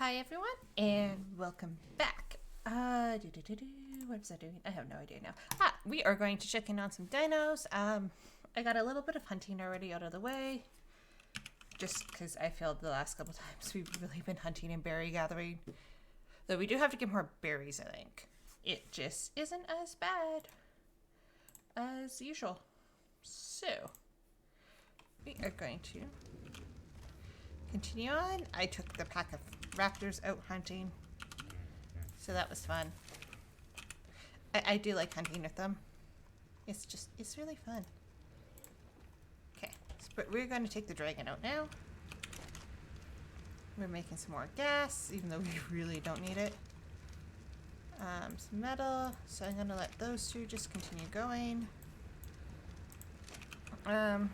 Hi everyone, and welcome back. What was I doing? I have no idea now. We are going to check in on some dinos. I got a little bit of hunting already out of the way, just because I failed the last couple times. We've really been hunting and berry gathering. Though we do have to get more berries, I think. It just isn't as bad as usual. So, we are going to continue on. I took the pack of raptors out hunting, so that was fun. I do like hunting with them. It's really fun. Okay, so we're going to take the dragon out now. We're making some more gas, even though we really don't need it. Some metal, so I'm going to let those two just continue going. I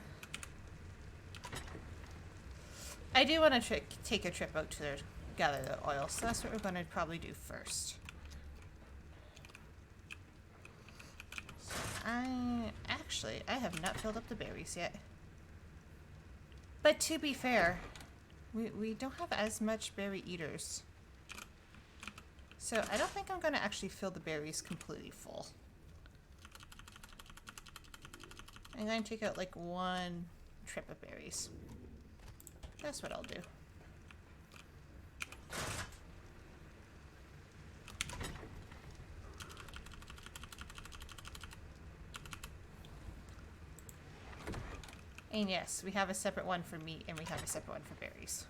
do want to take a trip out to gather the oil, so that's what we're going to probably do first. So I have not filled up the berries yet. But to be fair, we don't have as much berry eaters. So I don't think I'm going to actually fill the berries completely full. I'm going to take out like one trip of berries. That's what I'll do. And yes, we have a separate one for meat and we have a separate one for berries.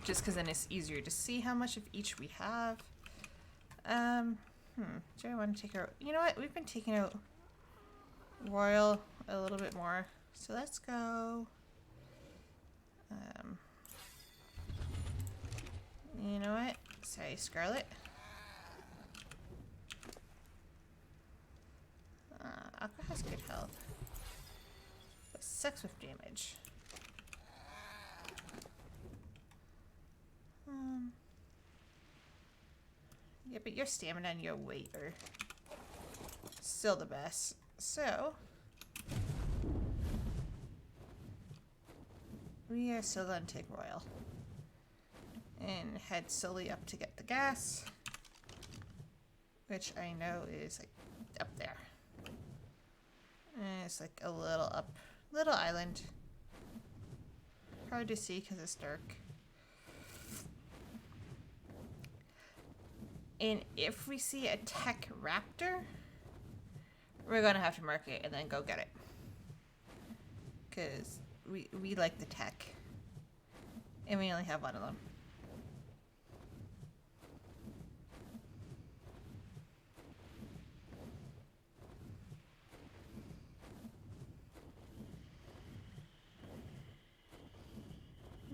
Just because then it's easier to see how much of each we have. Do I want to take out... You know what? We've been taking out Royal a little bit more. So let's go... you know what? Sorry, Scarlet. Aqua has good health. But sucks with damage. Yeah, but your stamina and your weight are still the best. So... we are still going to take Royal. And head slowly up to get the gas. Which I know is like up there. And it's like a little island. Hard to see because it's dark. And if we see a tech raptor, we're going to have to mark it and then go get it. Because we like the tech. And we only have one of them.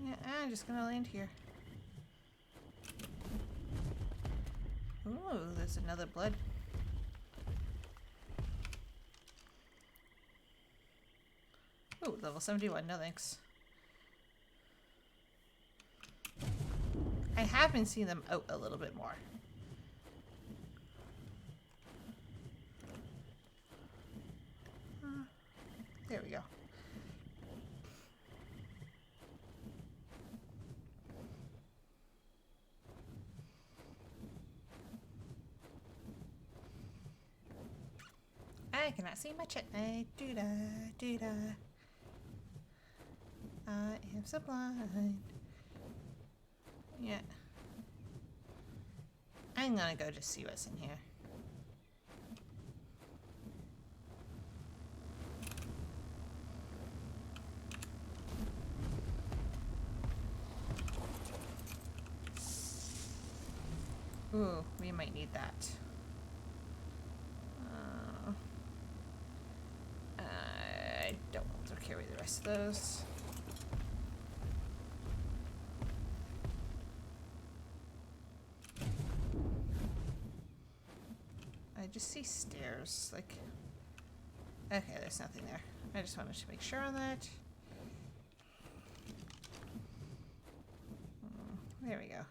Yeah, I'm just going to land here. Ooh, there's another blood. Ooh, level 71, no thanks. I have been seeing them out a little bit more. There we go. I cannot see much at night. Doo-da, doo-da. I am so blind. Yeah. I'm gonna go just see what's in here. Ooh, we might need that. I don't want to carry the rest of those. I just see stairs, like... Okay, there's nothing there. I just wanted to make sure on that. There we go.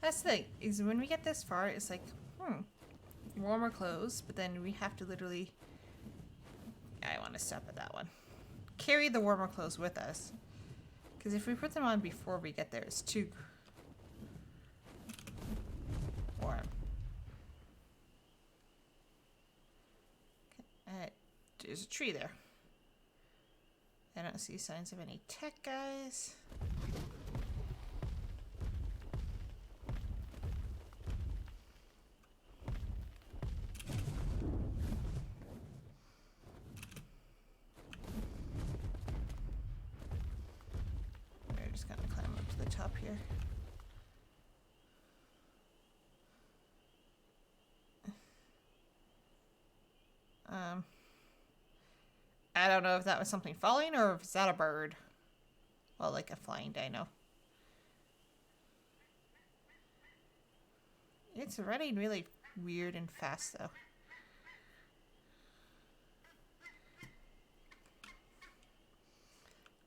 That's the thing, is when we get this far, it's like, warmer clothes, but then we have to literally... I want to stop at that one. Carry the warmer clothes with us. Because if we put them on before we get there, it's too warm. Okay. There's a tree there. I don't see signs of any tech guys. We're just gonna climb up to the top here. I don't know if that was something falling or if it's that a bird. Well, like a flying dino. It's running really weird and fast though.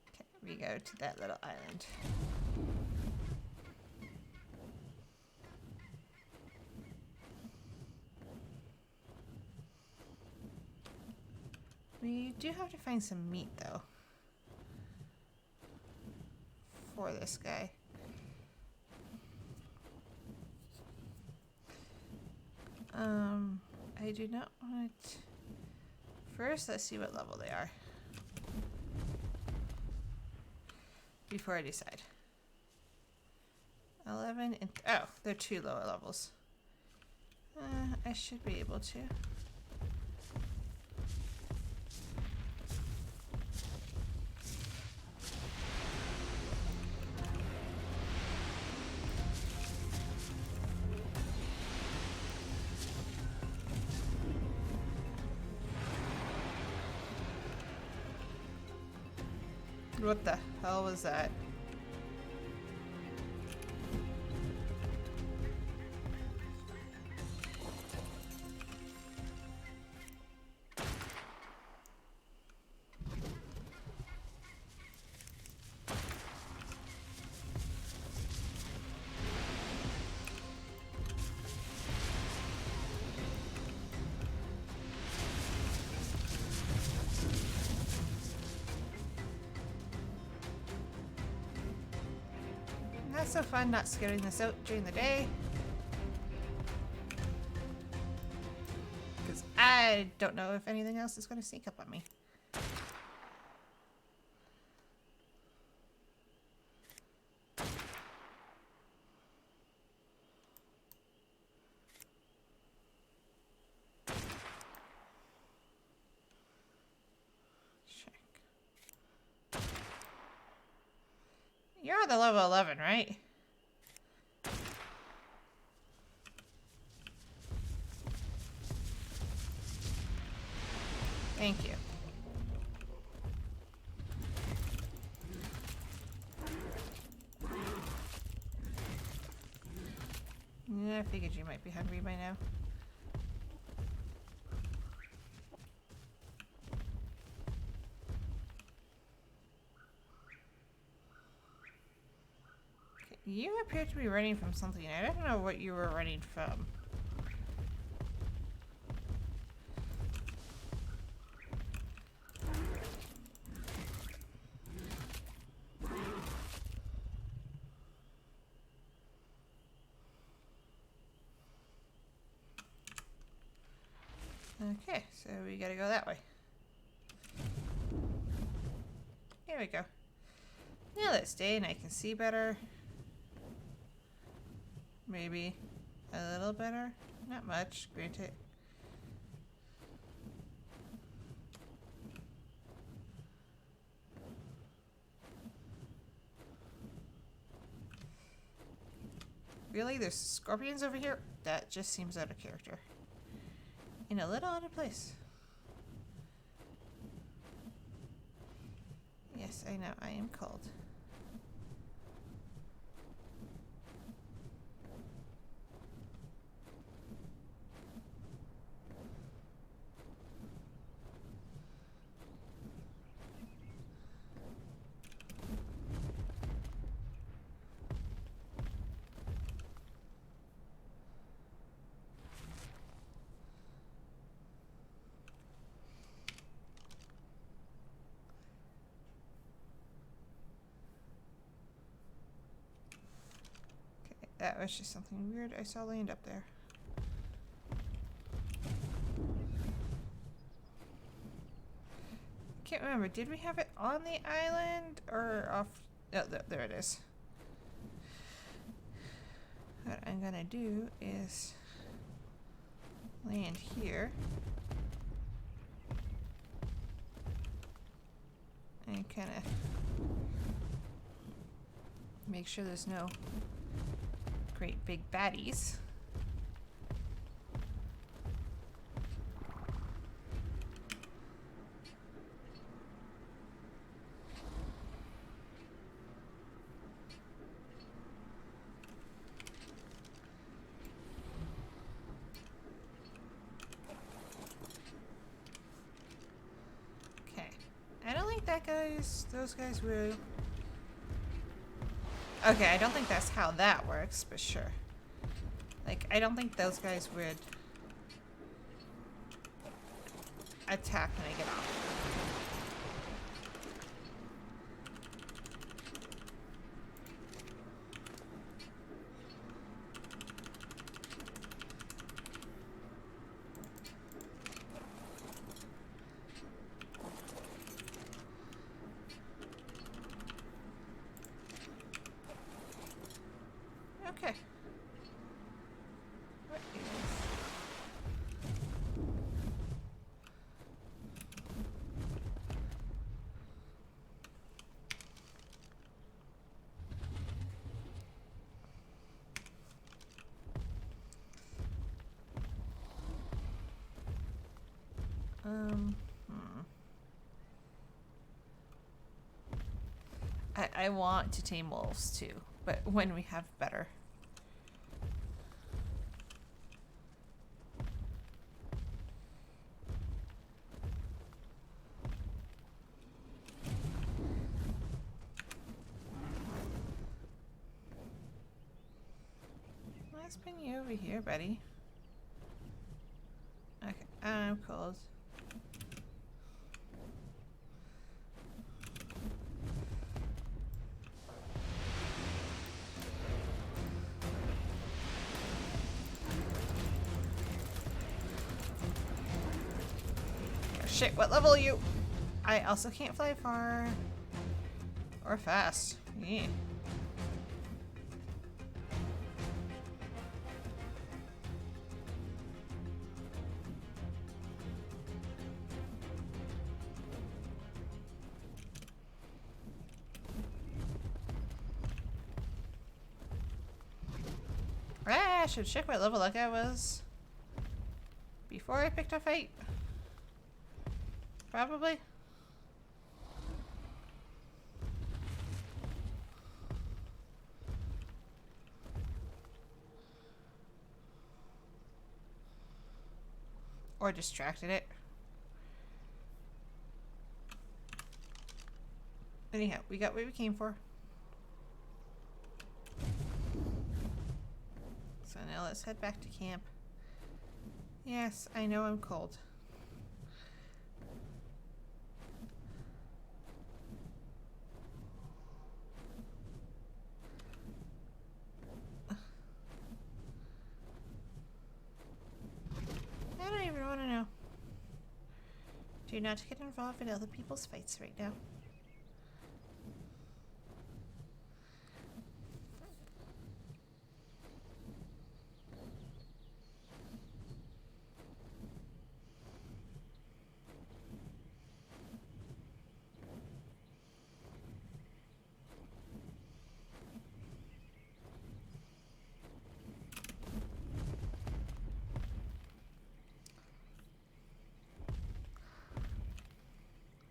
Okay, we go to that little island. We do have to find some meat, though, for this guy. I do not want... First, let's see what level they are before I decide. 11 and... Oh, they're 2 lower levels. I should be able to. What the hell was that? Not so fun not scaring this out during the day. Because I don't know if anything else is going to sneak up on me. You're the level 11, right? Thank you. Yeah, I figured you might be hungry by now. You appear to be running from something. I don't know what you were running from. Okay, so we gotta go that way. Here we go. Now let's stay and I can see better. Maybe a little better. Not much, granted. Really? There's scorpions over here? That just seems out of character. In a little out of place. Yes, I know. I am cold. that was just something weird I saw land up there. Can't remember. Did we have it on the island or off? Oh, there it is. What I'm gonna do is land here and kind of make sure there's no great big baddies. Those guys would... Okay, I don't think that's how that works, but sure. Like, I don't think those guys would attack when I get off. Okay. What is... I want to tame wolves too, but when we have better. Let's bring you over here, buddy. Okay, I'm cold. Shit, what level are you? I also can't fly far or fast. Yeah. I should check what level that guy was before I picked a fight. Probably. Or distracted it. Anyhow, we got what we came for. So now let's head back to camp. Yes, I know I'm cold. I don't even want to know. Do not get involved in other people's fights right now.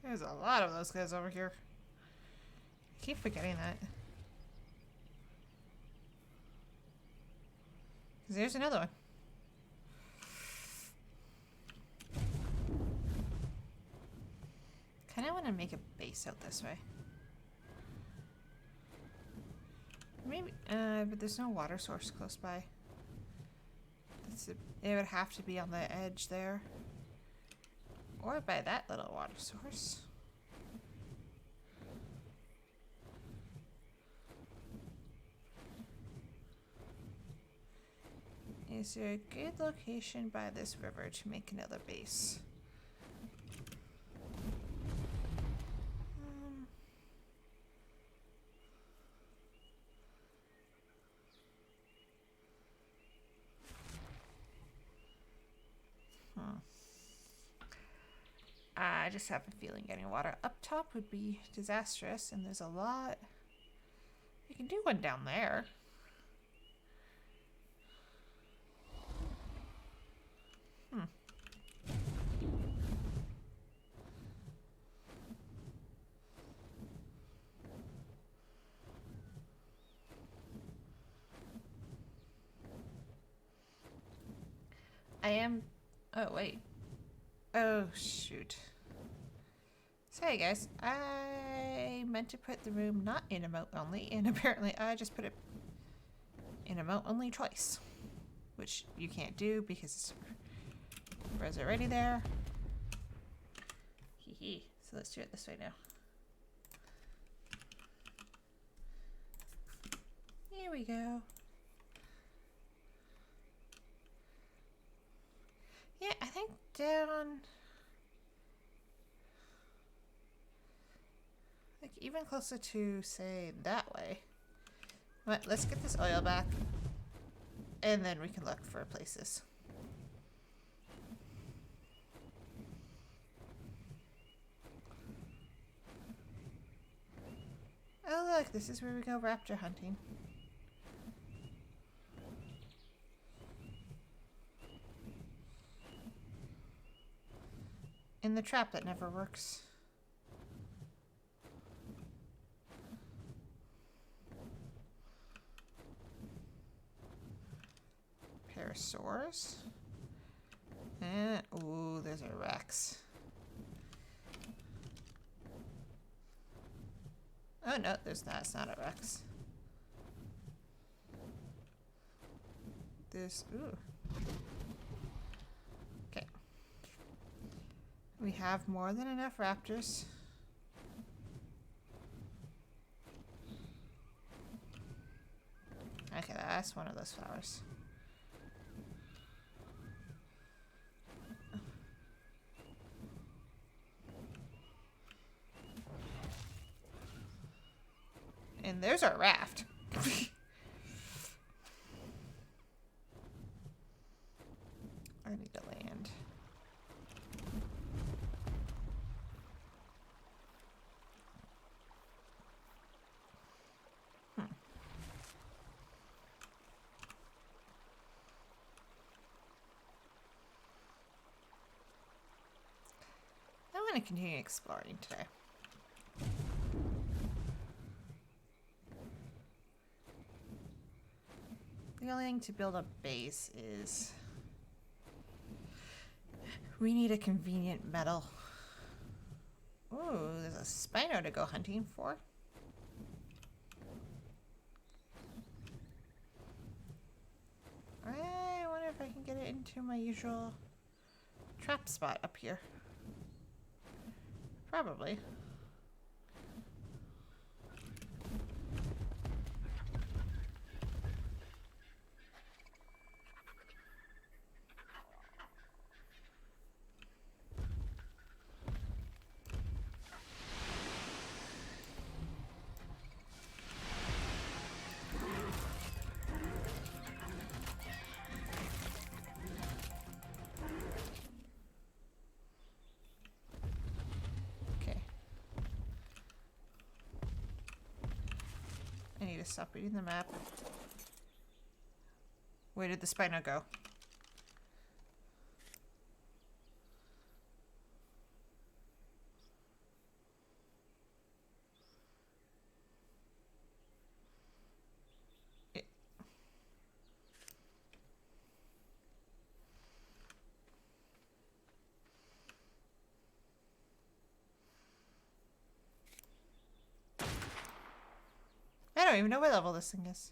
There's a lot of those guys over here. I keep forgetting that. There's another one. Kind of want to make a base out this way. Maybe, but there's no water source close by. It would have to be on the edge there. Or by that little water source. Is there a good location by this river to make another base? I just have a feeling getting water up top would be disastrous, and there's a lot. You can do one down there. I am. Oh, wait. Oh, shoot. Sorry, guys. I meant to put the room not in emote only, and apparently I just put it in emote only twice. Which you can't do because it's already there. Hee hee. So let's do it this way now. Here we go. Yeah, I think down... like even closer to, say, that way. But let's get this oil back. And then we can look for places. Oh look, this is where we go raptor hunting. In the trap that never works. Parasaurs. Ooh, there's a Rex. Oh no, there's not. It's not a Rex. There's ooh. Okay. We have more than enough raptors. Okay, that's one of those flowers. And there's our raft. I need to land. I want to continue exploring today. The only thing to build a base is we need a convenient metal. Ooh, there's a Spino to go hunting for. I wonder if I can get it into my usual trap spot up here. Probably. I need to stop reading the map. Where did the Spino go? I don't even know what level this thing is.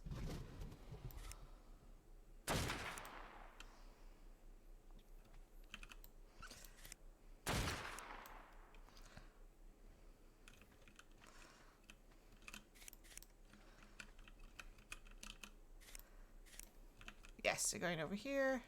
Yeah, Yes, they're going over here.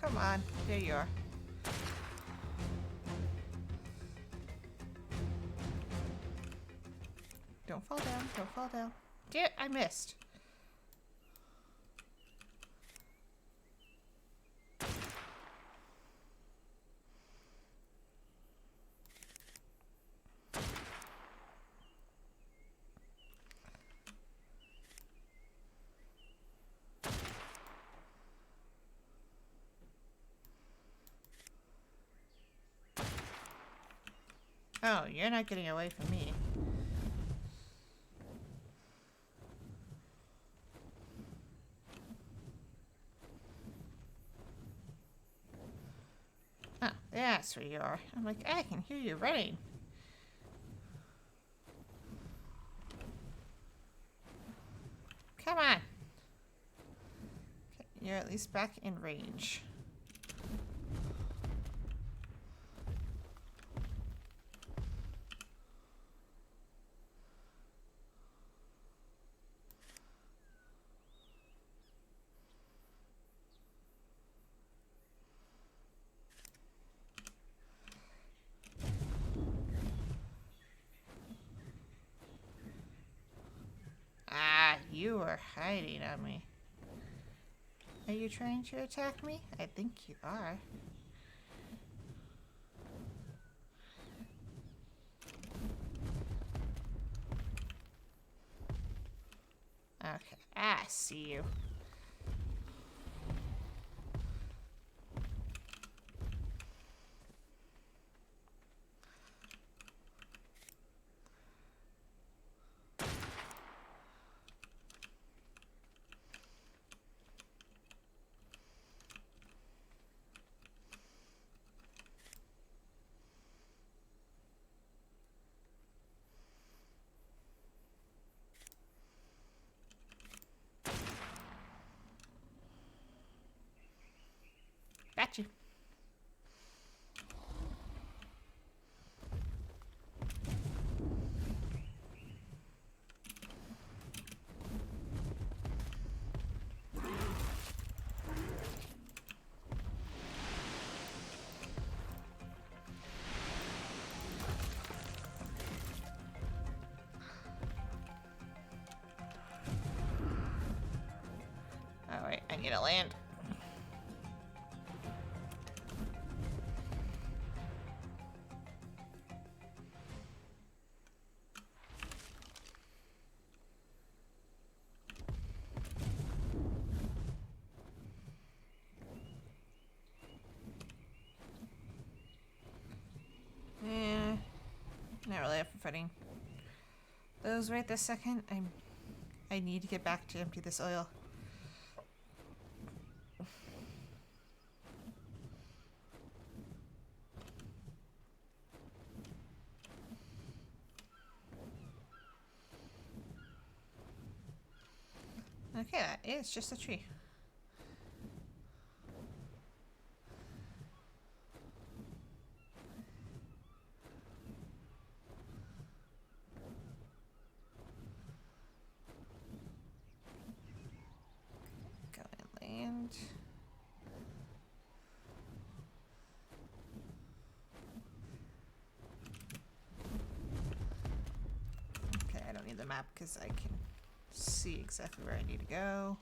Come on, there you are. Don't fall down, don't fall down. Damn, I missed. Oh, you're not getting away from me. Oh, that's where you are. I'm like, I can hear you running. Come on. Okay, you're at least back in range. Ah, you are hiding on me. Are you trying to attack me? I think you are. Okay, I see you. Got you. Alright, I need to land. Not really up for fighting those right this second. I need to get back to empty this oil. Okay, that is just a tree. Go and land. Okay, I don't need the map because I can see exactly where I need to go.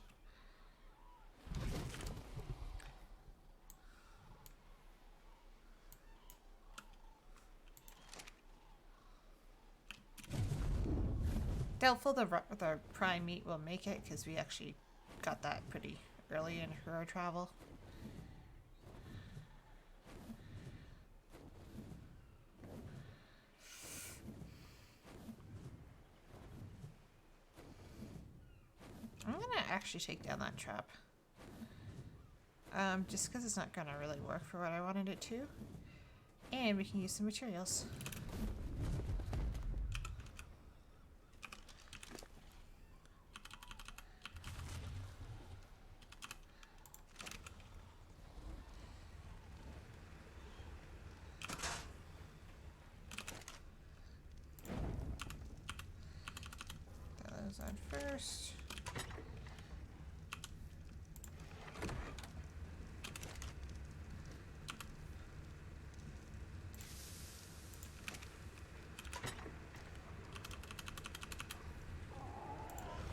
Doubtful the prime meat will make it because we actually got that pretty early in her travel. I'm gonna actually take down that trap. Just because it's not gonna really work for what I wanted it to. And we can use some materials. first.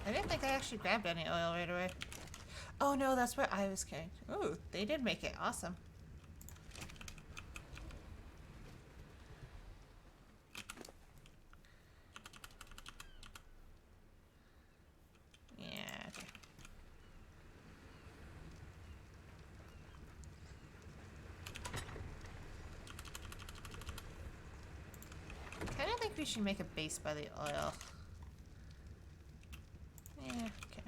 I didn't think I actually grabbed any oil right away. Oh no, that's where I was carrying. Ooh, they did make it awesome. Yeah, okay. Kinda think we should make a base by the oil. Yeah, okay.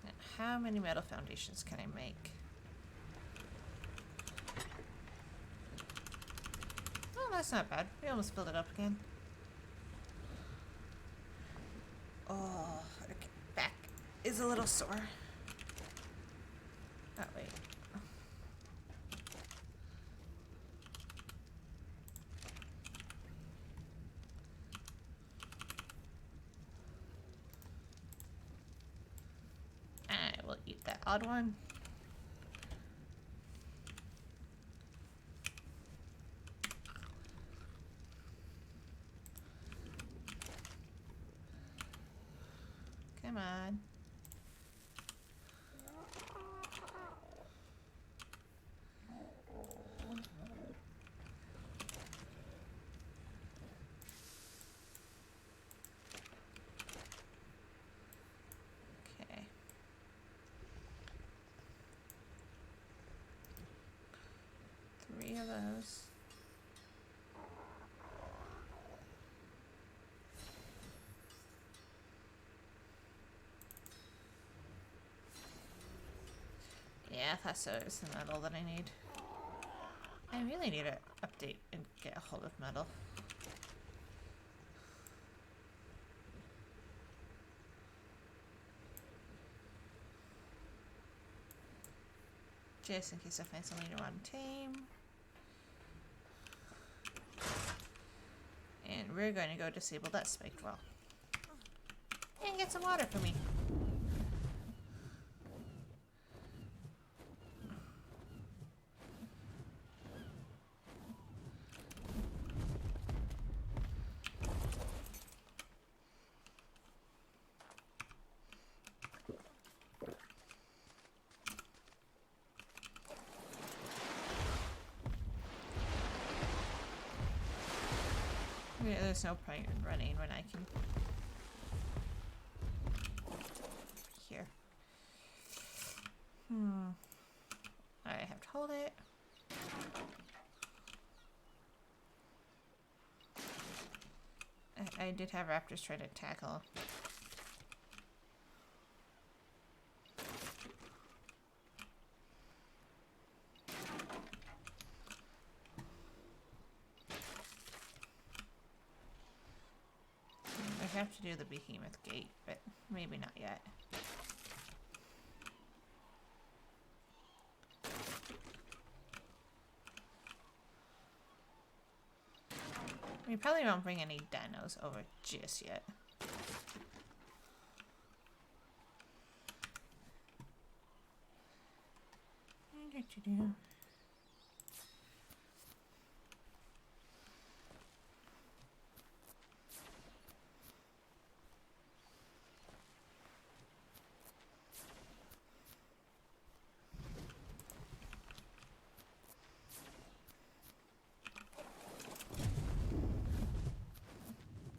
Now, how many metal foundations can I make? Oh, that's not bad. We almost filled it up again. Oh, okay. Back is a little sore. Oh, wait. I will eat that odd one. Come on. Okay. 3 of those. Yeah, I thought so. It's the metal that I need. I really need to update and get a hold of metal. Just in case I find something to want to tame. And we're going to go disable that spiked wall. And get some water for me. Yeah, there's no point in running when I can. Here. I have to hold it. I did have raptors try to tackle. I have to do the behemoth gate, but maybe not yet. We probably won't bring any dinos over just yet.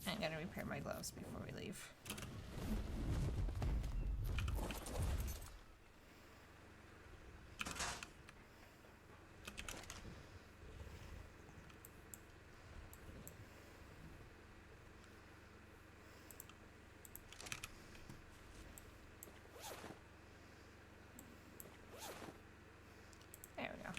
I'm gonna repair my gloves before we leave. There we go.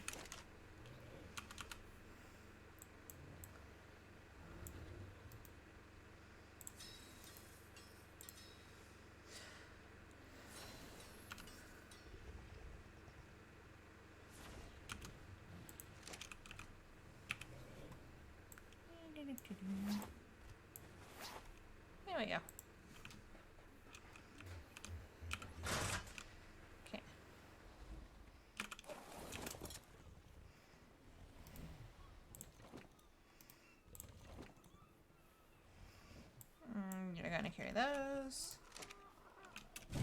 There we go. Okay. You're gonna carry those.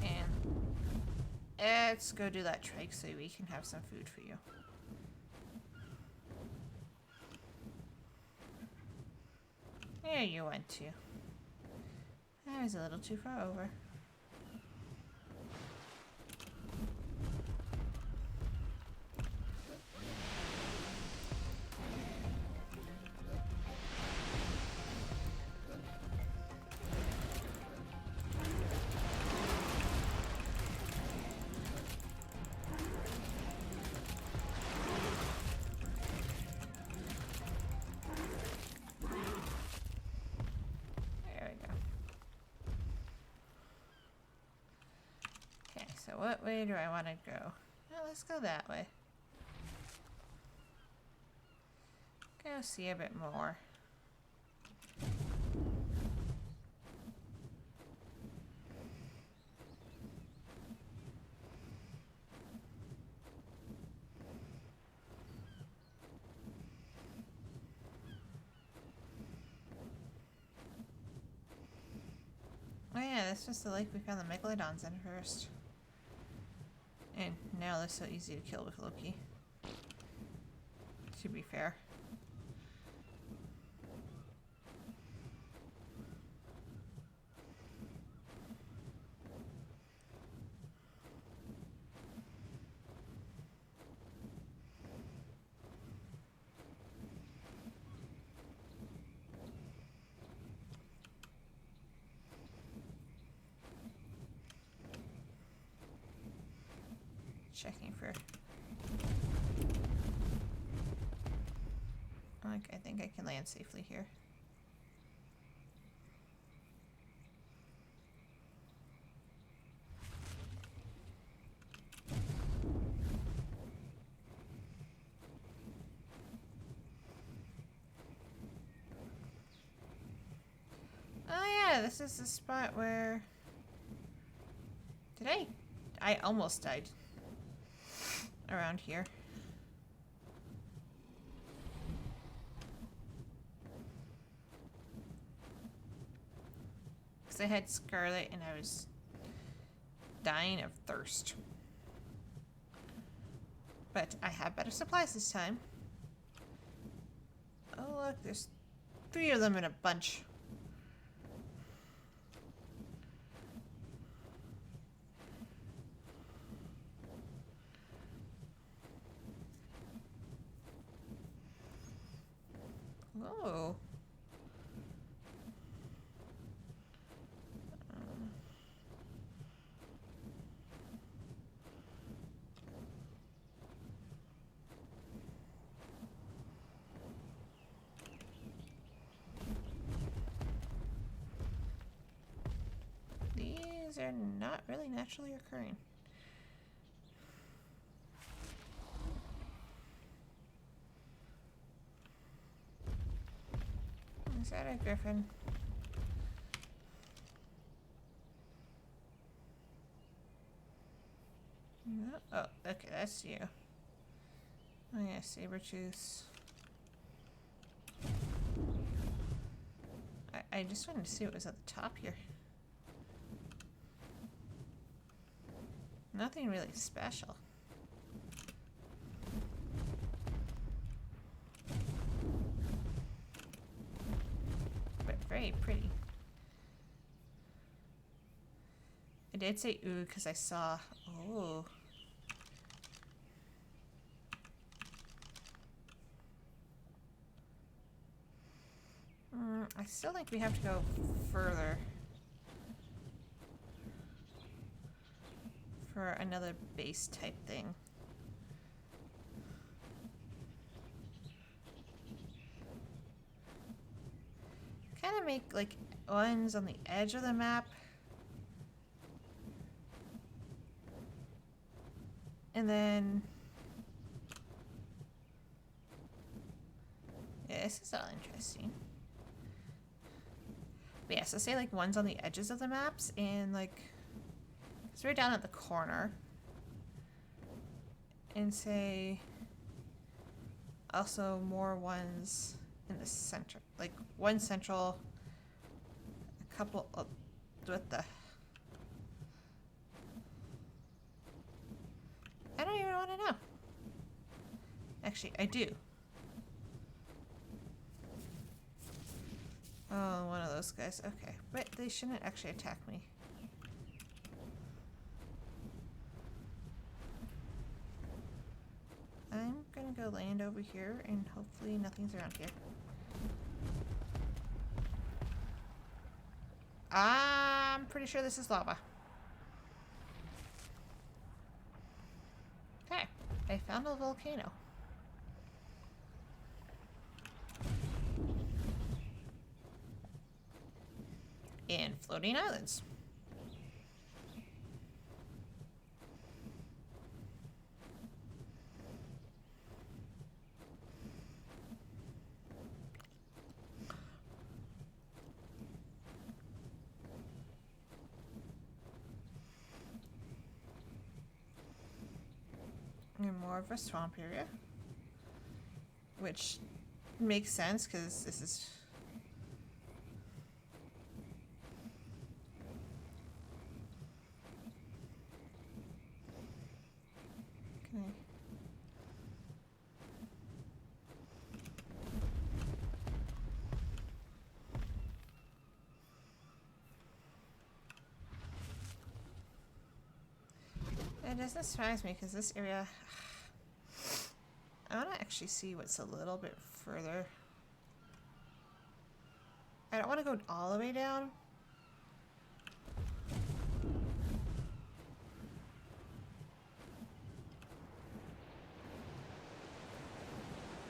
And let's go do that trike so we can have some food for you. There you went to. That was a little too far over. So what way do I want to go? Oh, let's go that way. Go see a bit more. Oh yeah, this was the lake we found the Megalodons in first. And now they're so easy to kill with Loki. To be fair. Checking for... Like, I think I can land safely here. Oh yeah, this is the spot where... I almost died. Around here. Because I had Scarlet and I was dying of thirst. But I have better supplies this time. Oh look, there's 3 of them in a bunch. Oh. These are not really naturally occurring. Is that a griffin? No. Oh, okay, that's you. Oh yeah, Sabertooth. I just wanted to see what was at the top here. Nothing really special. But very pretty. I did say ooh because I saw... Oh. I still think we have to go further. For another base type thing. Kind of make like ones on the edge of the map. And then... Yeah, this is all interesting. But yeah, so say like one's on the edges of the maps and like it's right down at the corner. And say also more ones in the center. Like one central, a couple of, with the... I don't even want to know. Actually, I do. Oh, one of those guys. Okay. But they shouldn't actually attack me. I'm gonna go land over here and hopefully nothing's around here. I'm pretty sure this is lava. Okay. I found a volcano. And floating islands. And more of a swamp area. Which makes sense because this is... Okay. It doesn't surprise me because this area... I want to actually see what's a little bit further. I don't want to go all the way down.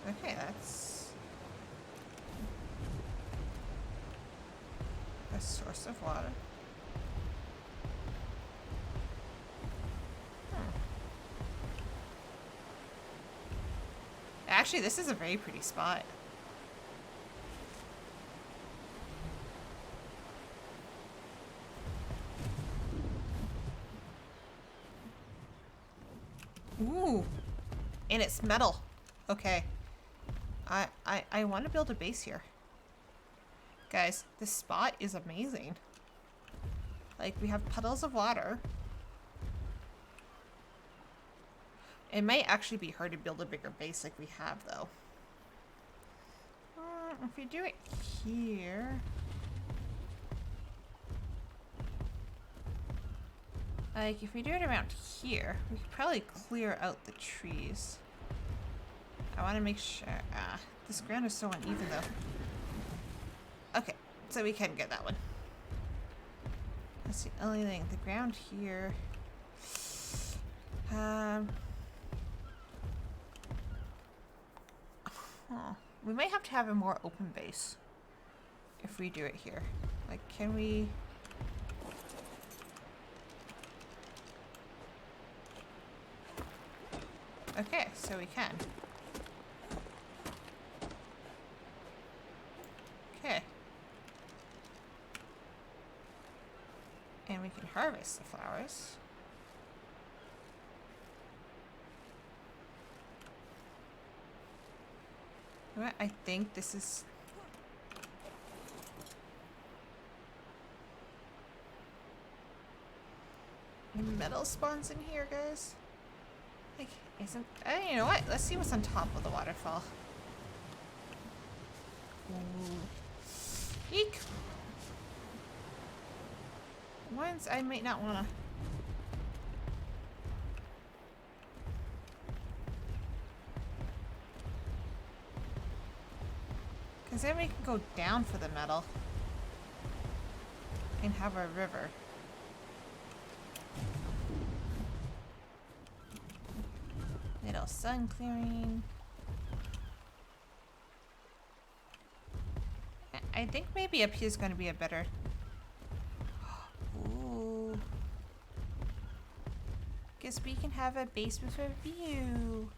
Okay, that's a source of water. Actually, this is a very pretty spot. Ooh, and it's metal. Okay. I want to build a base here. Guys, this spot is amazing. Like, we have puddles of water. It might actually be hard to build a bigger base like we have, though. If we do it here... Like, if we do it around here, we could probably clear out the trees. I want to make sure... this ground is so uneven, though. Okay, so we can get that one. That's the only thing. The ground here... we might have to have a more open base if we do it here. Like, can we... Okay, so we can. Okay. And we can harvest the flowers. What? I think this is... metal spawns in here, guys. Like, isn't... you know what? Let's see what's on top of the waterfall. Ooh. Eek! Ones I might not want to... Because then we can go down for the metal. And have a river. Little sun clearing. I think maybe up here is going to be a better... Ooh. Guess we can have a base with a view.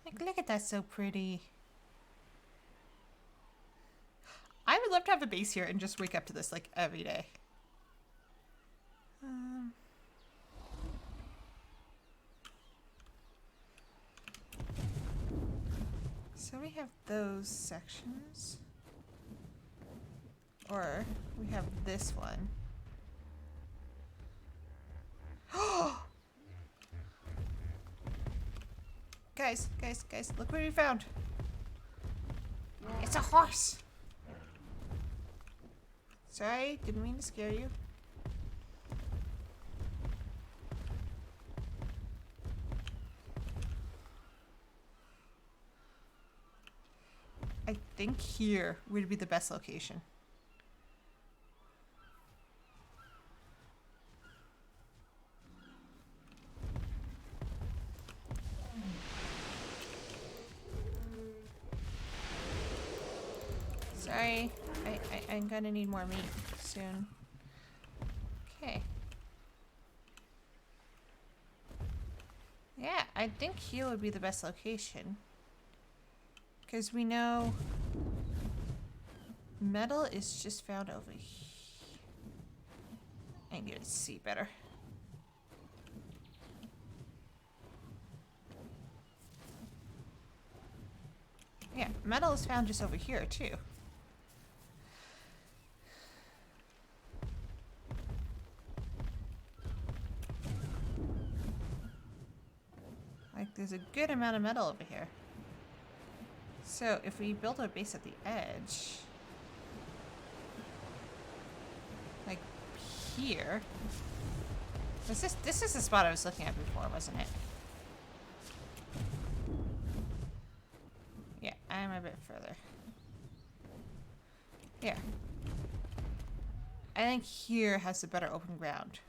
Like, look at that, so pretty. have a base here and just wake up to this like every day. So we have those sections. Or we have this one. Guys, look what we found. It's a horse. Sorry, didn't mean to scare you. I think here would be the best location. Sorry, I'm gonna need more meat soon. Okay. Yeah, I think here would be the best location. Because we know metal is just found over here. I need to see better. Yeah, metal is found just over here too. Like, there's a good amount of metal over here. So if we build a base at the edge, like here, this is the spot I was looking at before, wasn't it? Yeah, I'm a bit further. Yeah. I think here has the better open ground.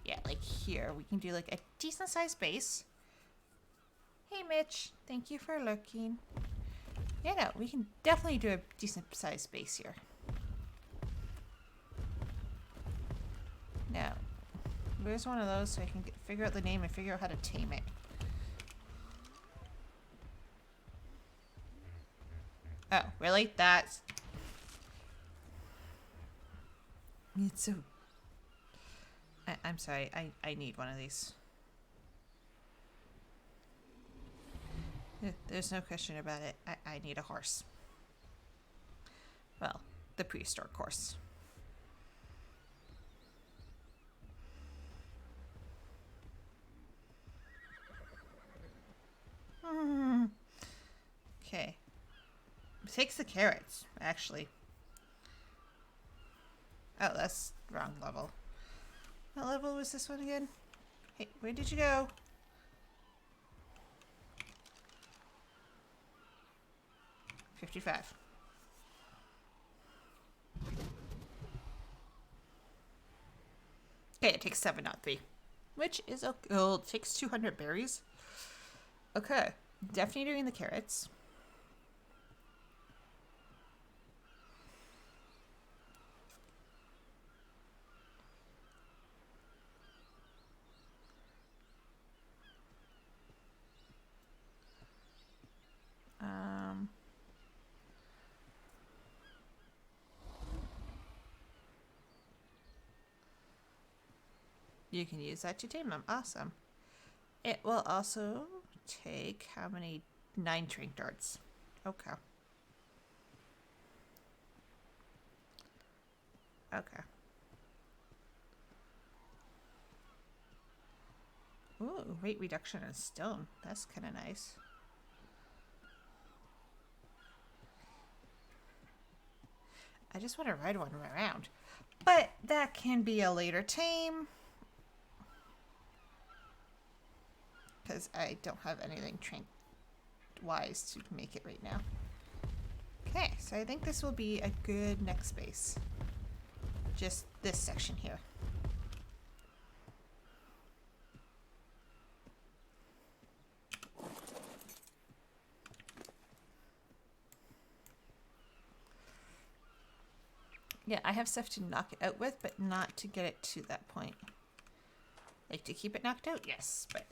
Yeah, like here we can do like a decent sized base. Hey Mitch, thank you for lurking. Yeah, no, we can definitely do a decent sized base here. Now, where's one of those so I can figure out the name and figure out how to tame it? Oh, really? That's... It's so... I'm sorry, I need one of these. There's no question about it. I need a horse. Well, the prehistoric horse. Okay. It takes the carrots, actually. Oh, that's wrong level. What level was this one again? Hey, where did you go? $55. Okay, it takes 7, not 3. Which is okay. Oh, it takes 200 berries. Okay, definitely doing the carrots. You can use that to tame them. Awesome. It will also take how many? 9 drink darts. Okay. Okay. Ooh, weight reduction in stone. That's kind of nice. I just want to ride one around. But that can be a later tame. Because I don't have anything wise to make it right now. Okay, so I think this will be a good next base. Just this section here. Yeah, I have stuff to knock it out with, but not to get it to that point. Like to keep it knocked out? Yes, but...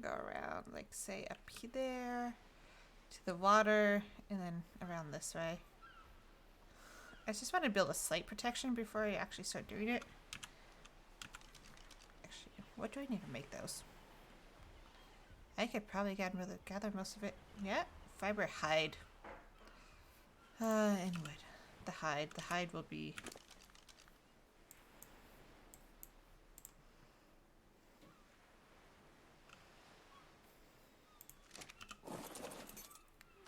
go around, like, say, up there to the water, and then around this way. I just want to build a slight protection before I actually start doing it. Actually, what do I need to make those? I could probably gather most of it. Yeah, fiber hide. And wood. The hide. The hide will be...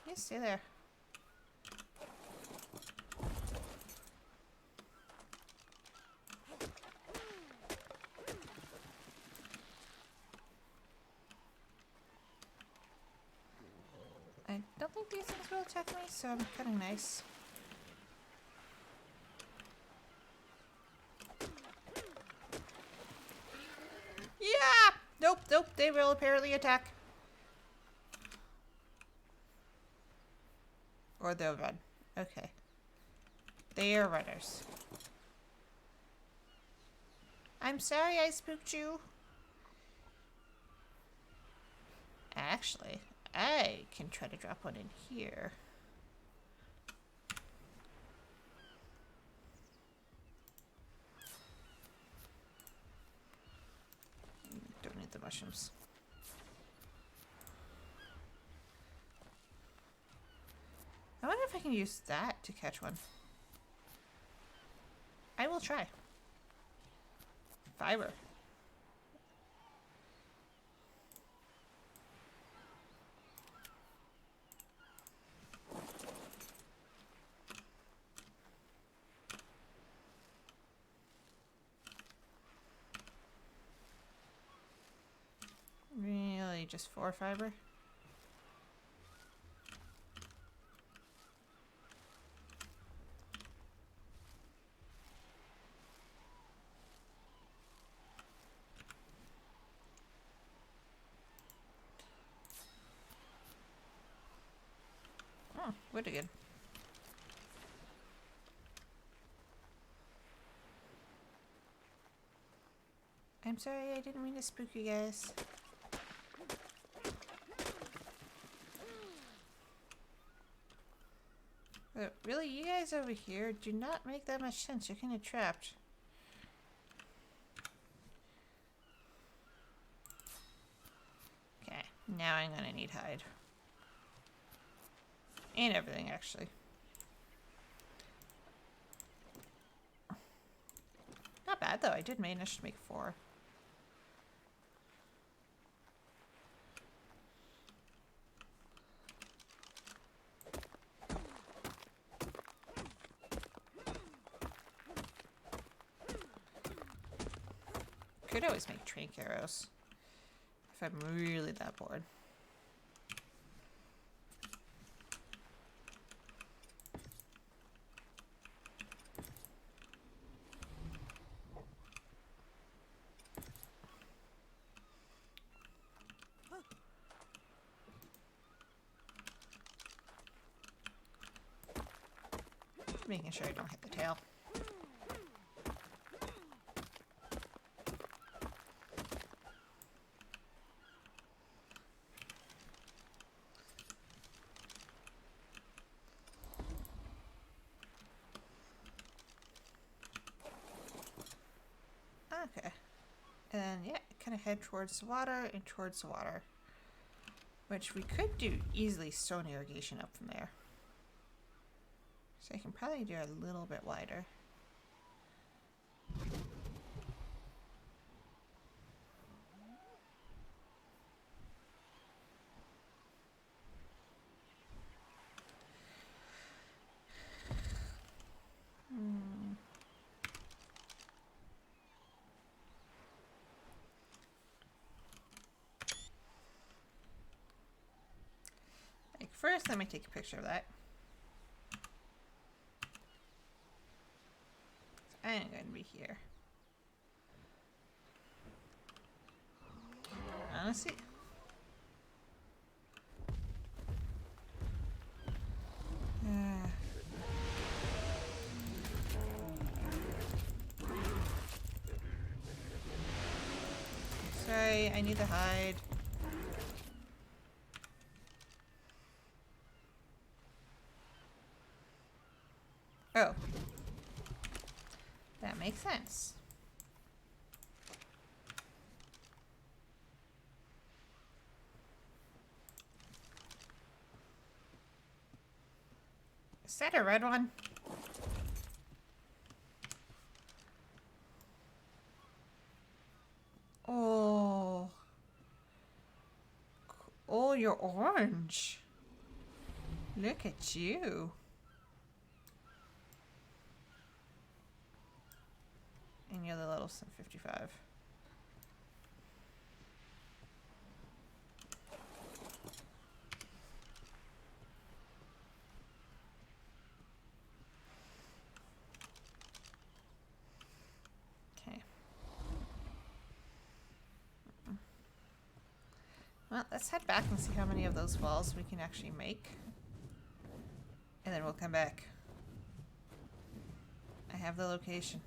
Yeah, stay there. I don't think these things will attack me, so I'm kind of nice. Yeah! Nope, nope, they will apparently attack. Or they'll run. Okay. They are runners. I'm sorry I spooked you. Actually, I can try to drop one in here. Don't need the mushrooms. I wonder if I can use that to catch one. I will try. Fiber. Really, just 4 fiber? Oh, wood again. I'm sorry, I didn't mean to spook you guys. But really, you guys over here do not make that much sense. You're kind of trapped. Okay, now I'm gonna need hide. And everything, actually. Not bad, though. I did manage to make 4. Could always make trank arrows if I'm really that bored. Making sure I don't hit the tail. Okay. And then, yeah, kind of head towards the water and towards the water. Which we could do easily stone irrigation up from there. So I can probably do a little bit wider. Like first, let me take a picture of that. I'm going to be here. Honestly. Sorry, I need to hide. Oh. That makes sense. Is that a red one? Oh. Oh, you're orange. Look at you. And you're the little 55. Okay. Well, let's head back and see how many of those walls we can actually make. And then we'll come back. I have the location.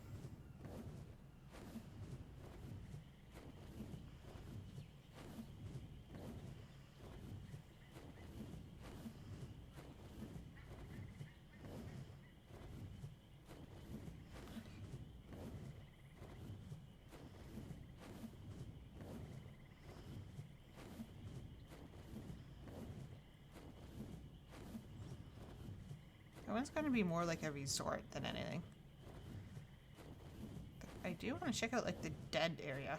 That one's going to be more like a resort than anything. I do want to check out like the dead area.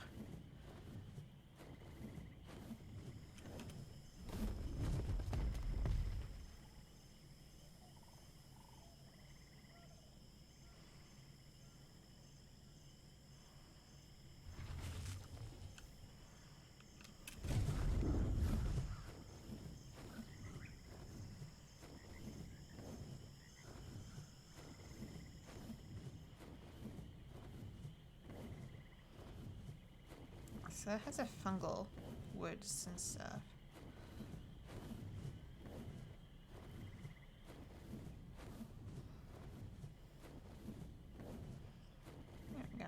So it has a fungal woods and stuff. There we go.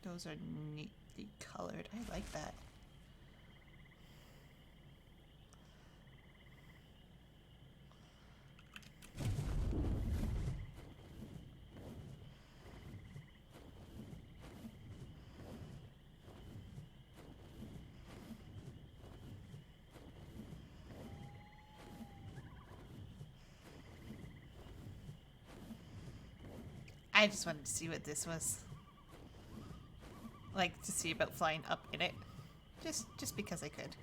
Those are neatly colored. I like that. I just wanted to see what this was. Like, to see about flying up in it. Just because I could.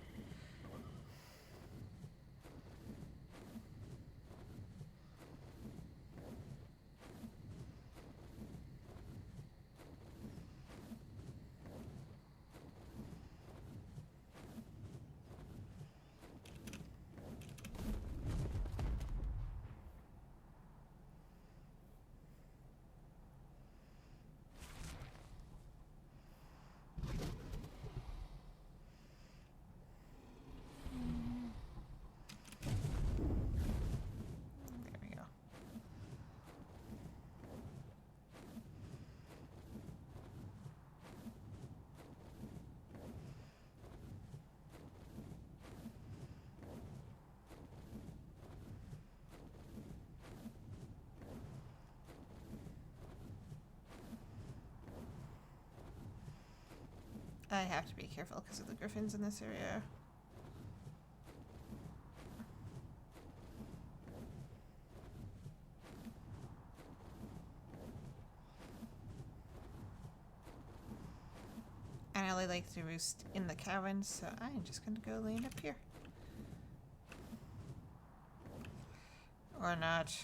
There we go. I have to be careful because of the griffins in this area. And I like to roost in the caverns, so I'm just gonna go land up here. Or not.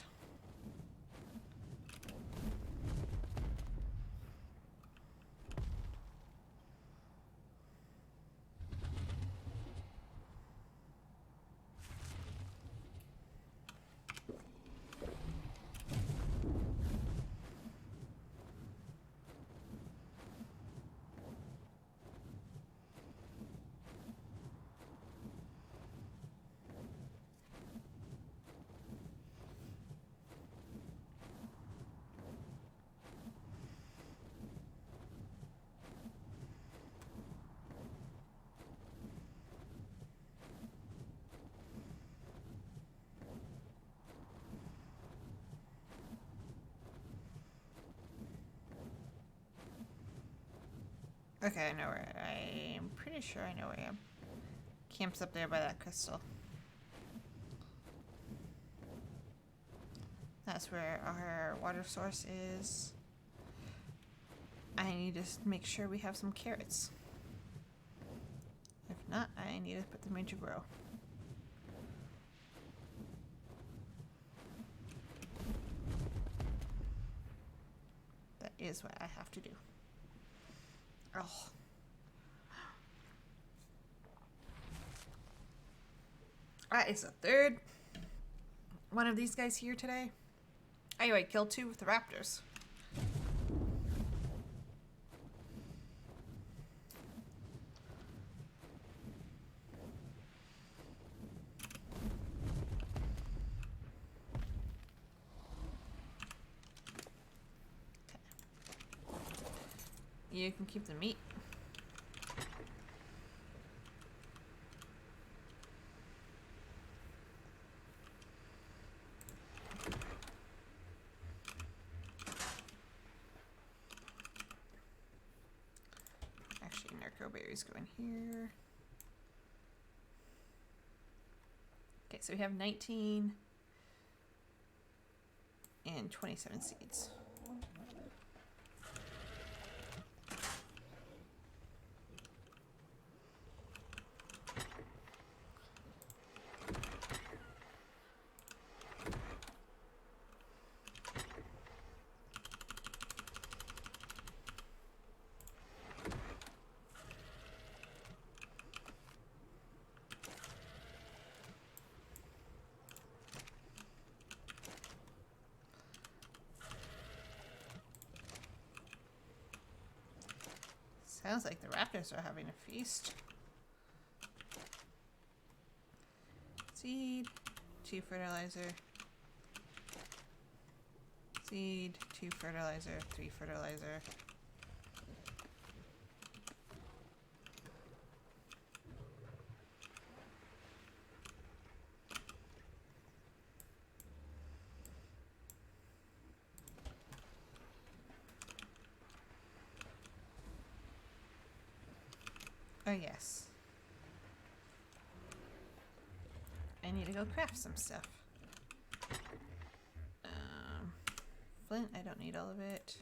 Okay, I know where I'm pretty sure I know where I am. Camp's up there by that crystal. That's where our water source is. I need to make sure we have some carrots. If not, I need to put them into grow. That is what I have to do. Oh. Alright, it's the third one of these guys here today. Anyway, killed 2 with the raptors. You can keep the meat. Actually, narco berries go in here. Okay, so we have 19 and 27 seeds. Sounds like the raptors are having a feast. Seed, 2 fertilizer. Seed, 2 fertilizer, 3 fertilizer. Oh yes. I need to go craft some stuff. Flint, I don't need all of it.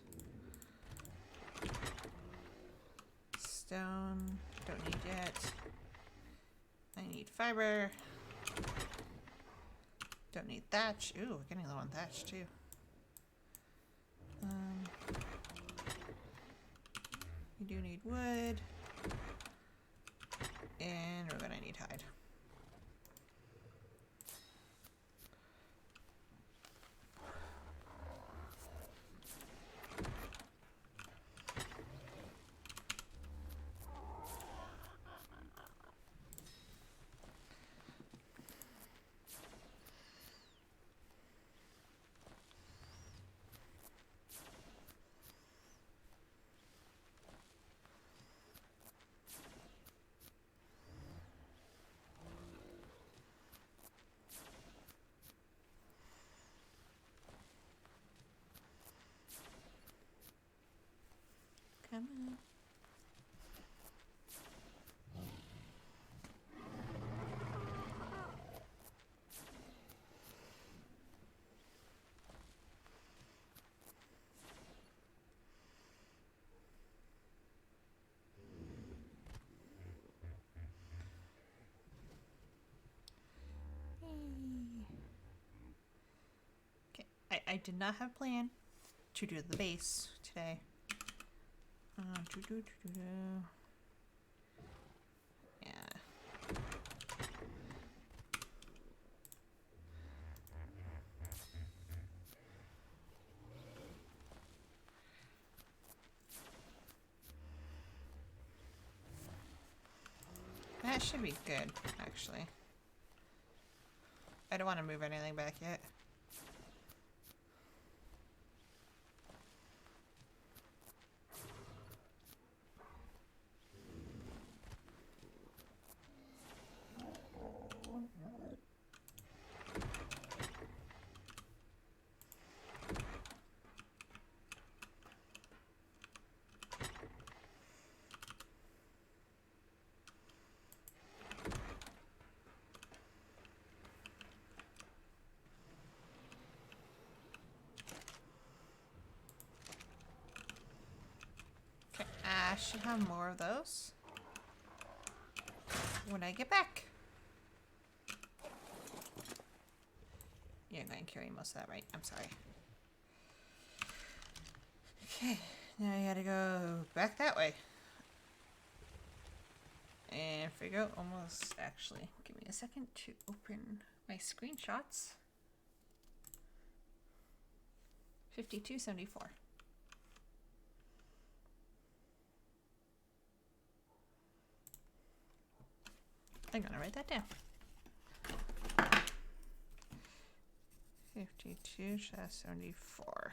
Stone, don't need yet. I need fiber. Don't need thatch. Ooh, we're getting low on thatch too. We do need wood. And we're gonna need hide. Come on. Okay, I did not have a plan to do the base today. Yeah. That should be good, actually. I don't want to move anything back yet. I should have more of those when I get back. You're going to carry most of that, right? I'm sorry. Okay, now I gotta go back that way. And figure out almost, actually, give me a second to open my screenshots. 5274. I'm gonna write that down. 52-74.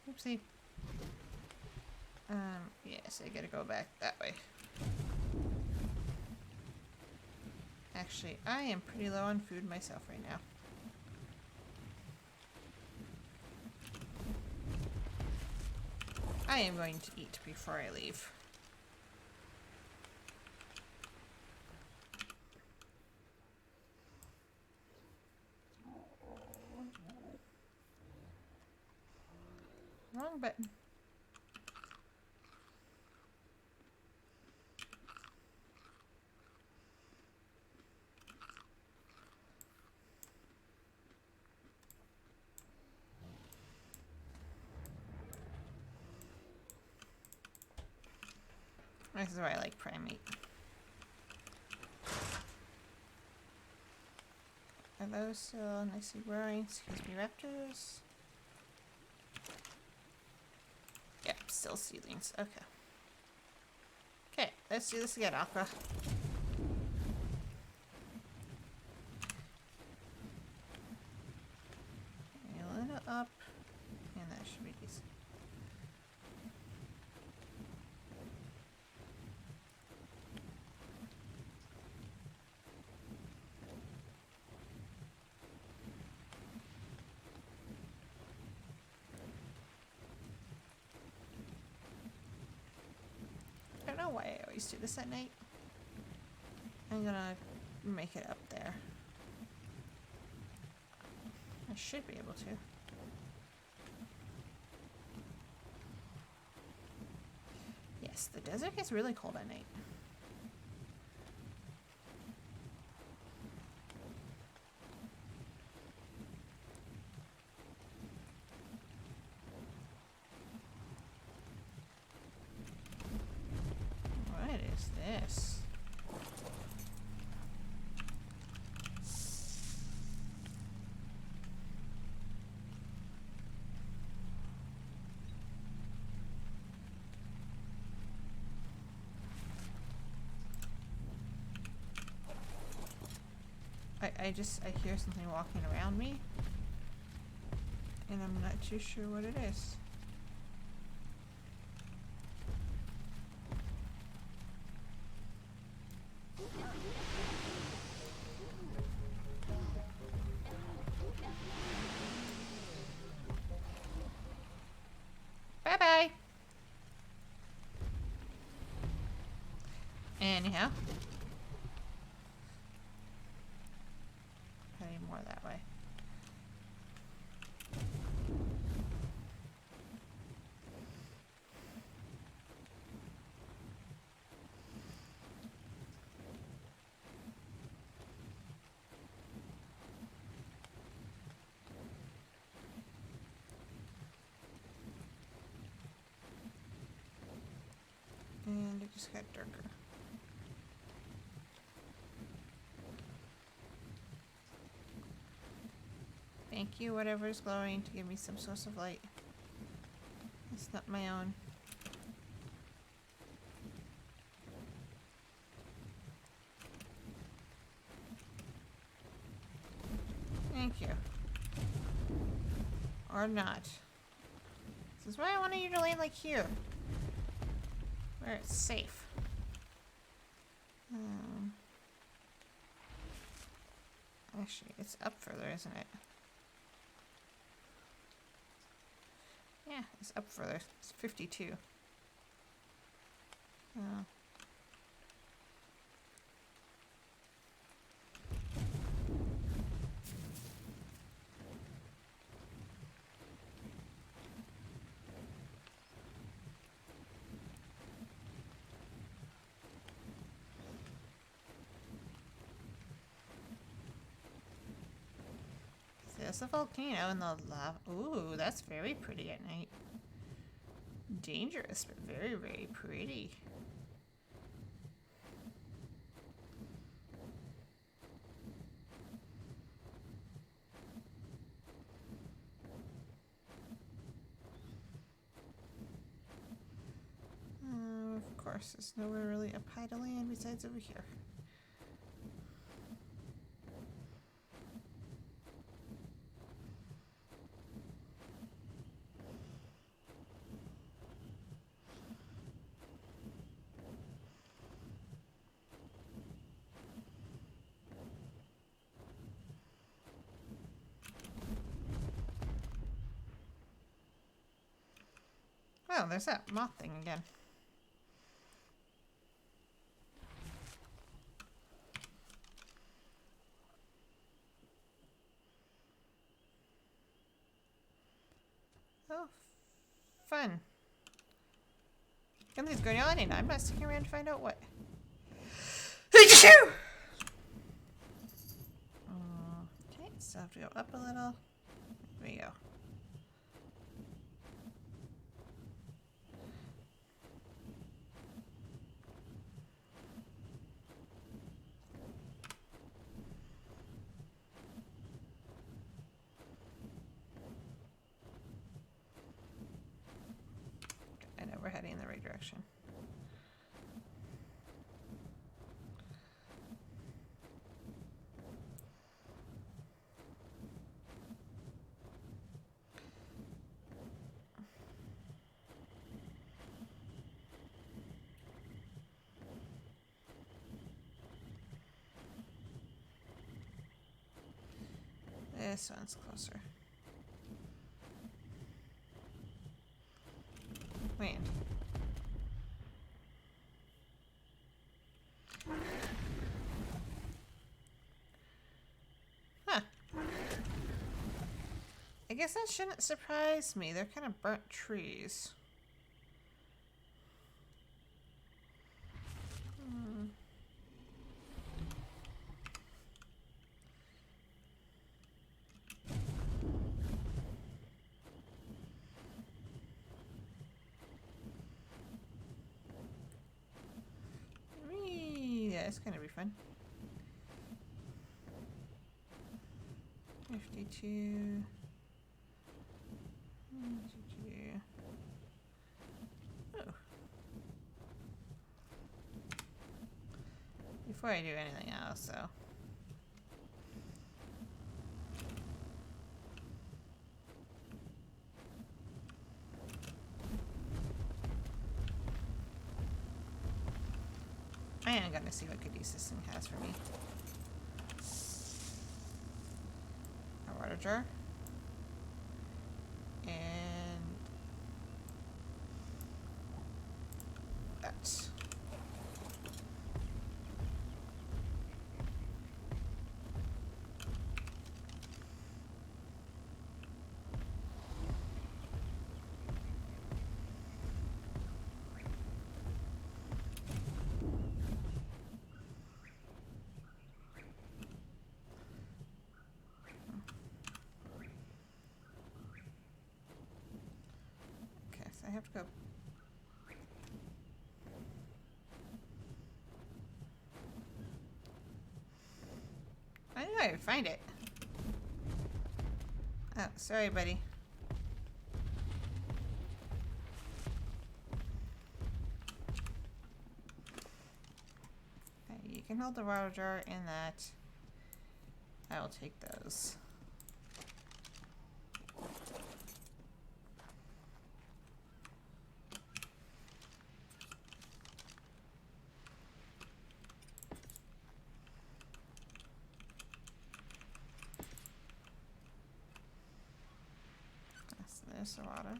Oopsie. Yes, I gotta go back that way. Actually, I am pretty low on food myself right now. I am going to eat before I leave. Wrong button. This is why I like prime meat. Are those still nicely growing? Excuse me, raptors. Yep, still seedlings. Okay. Okay, let's do this again, Aqua. A little up, and that should be decent. I don't know why I always do this at night. I'm gonna make it up there. I should be able to. Yes, the desert gets really cold at night. What is this? I hear something walking around me, and I'm not too sure what it is. Bye-bye! Anyhow. Heading more that way. And it just got darker. Thank you, whatever is glowing, to give me some source of light. It's not my own. Thank you. Or not. This is why I wanted you to land like here. Where it's safe. Actually, it's up further, isn't it? Yeah, it's up further. It's 52. Oh. There's a volcano and the lava. Ooh, that's very pretty at night. Dangerous, but very, very pretty. Of course, there's nowhere really up high to land besides over here. Oh, there's that moth thing again. Oh, fun. Something's going on and I'm not sticking around to find out what. Okay, so I have to go up a little. There we go. I know we're heading in the right direction. This one's closer. Land. Huh. I guess that shouldn't surprise me. They're kind of burnt trees. Yeah, it's gonna be fun. 52. 52. Oh. Before I do anything else, though. I am gonna see what goodies this thing has for me. A water jar. And that. I have to go. I knew I would find it. Oh, sorry, buddy. Okay, you can hold the water jar in that. I will take those. There's the water.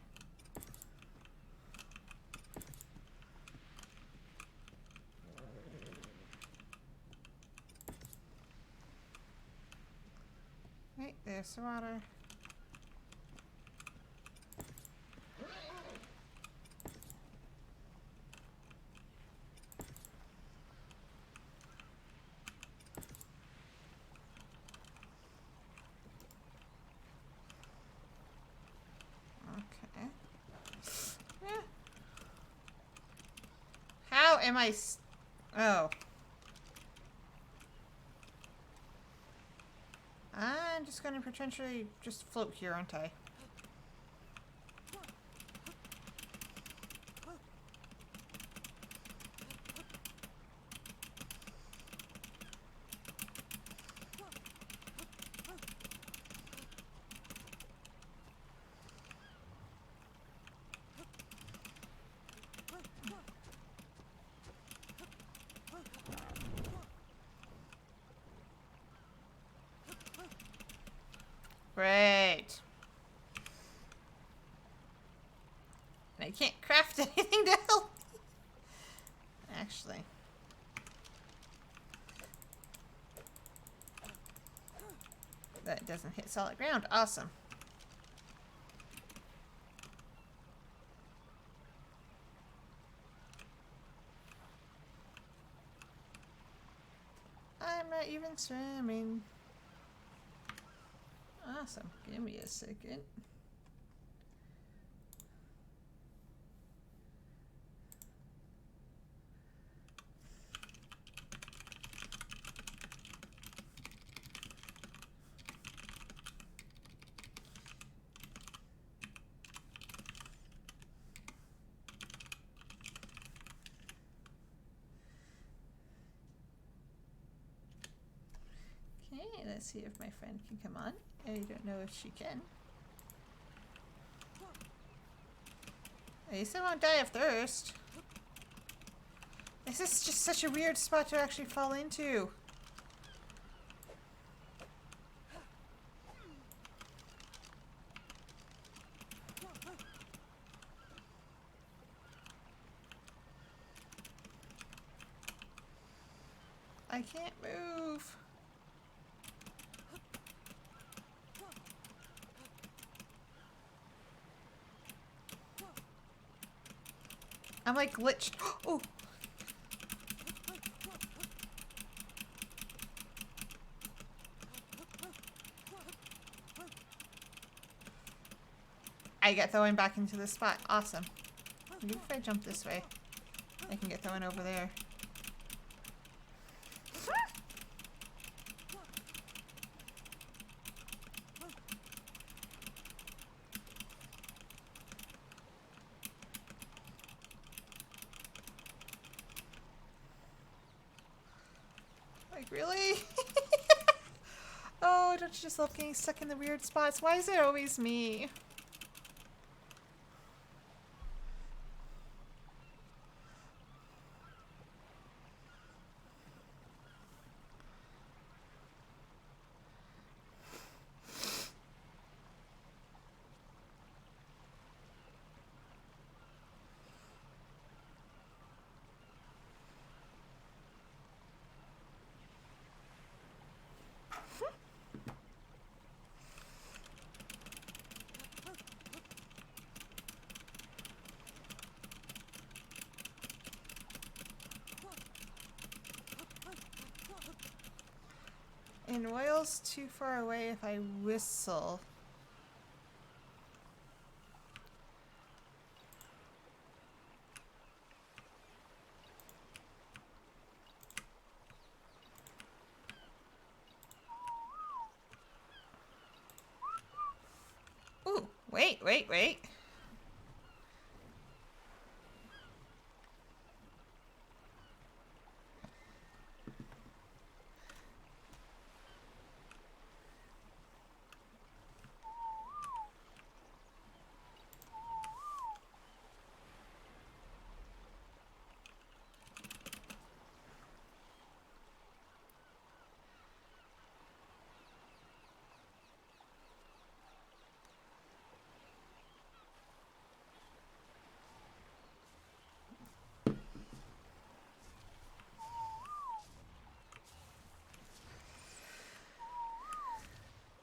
Right, there's the water. am I... Oh. I'm just going to potentially just float here, aren't I? Great. I can't craft anything to help me. Actually. That doesn't hit solid ground. Awesome. I'm not even swimming. Awesome. Give me a second. Okay, let's see if my friend can come on. I don't know if she can. At least I won't die of thirst. This is just such a weird spot to actually fall into. I can't move. I'm like glitched. Oh! I get thrown back into the spot. Awesome. Maybe if I jump this way, I can get thrown over there. Like, really? Oh, don't you just love getting stuck in the weird spots? Why is it always me? And oil's too far away if I whistle. Ooh, wait.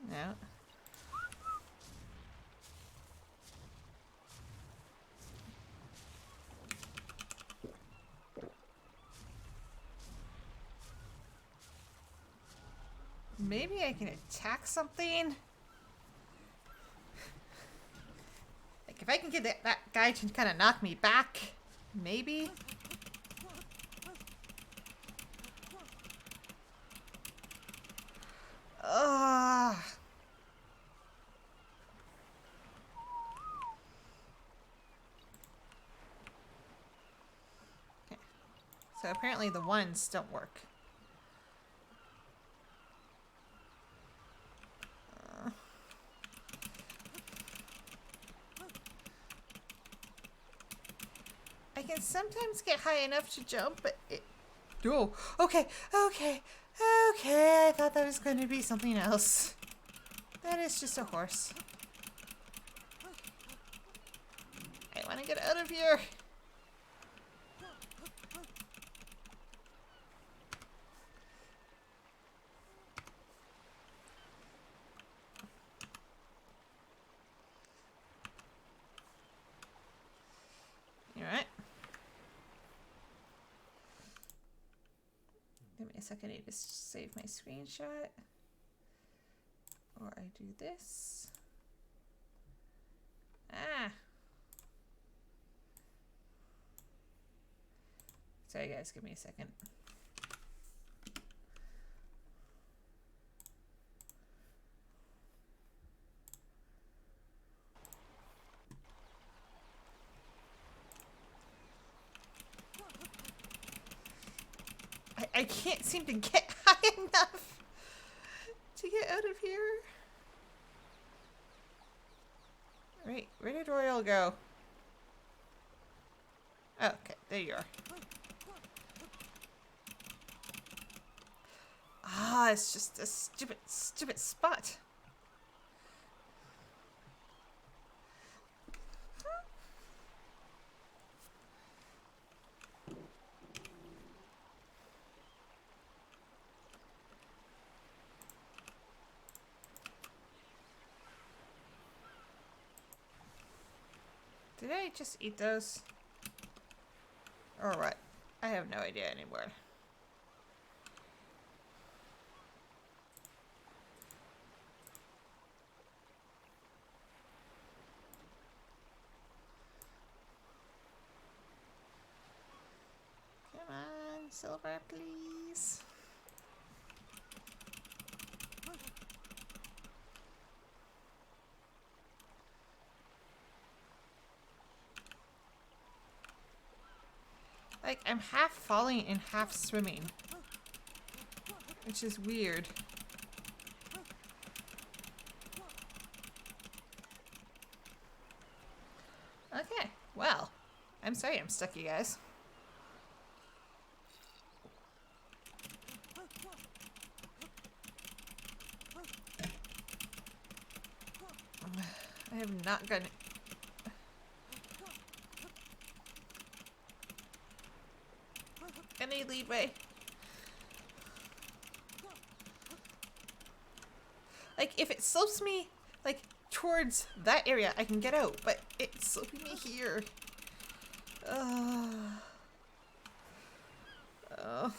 No. Maybe I can attack something? Like, if I can get that guy to kind of knock me back, maybe? So apparently the ones don't work. I can sometimes get high enough to jump, but it... Oh, okay, okay, okay. I thought that was going to be something else. That is just a horse. I want to get out of here. You alright? Give me a second, I need to save my screenshot. Or I do this. Ah! Sorry guys, give me a second. I can't seem to get high enough to get out of here. Right, where did Royal go? Oh, okay, there you are. Ah, it's just a stupid spot. Did I just eat those? Or what? I have no idea anymore. Come on, silver, please. Like, I'm half falling and half swimming. Which is weird. Okay, well. I'm sorry I'm stuck, you guys. I have not gotten... any leadway. Like, if it slopes me, like, towards that area, I can get out, but it's sloping me here. Oh. Oh.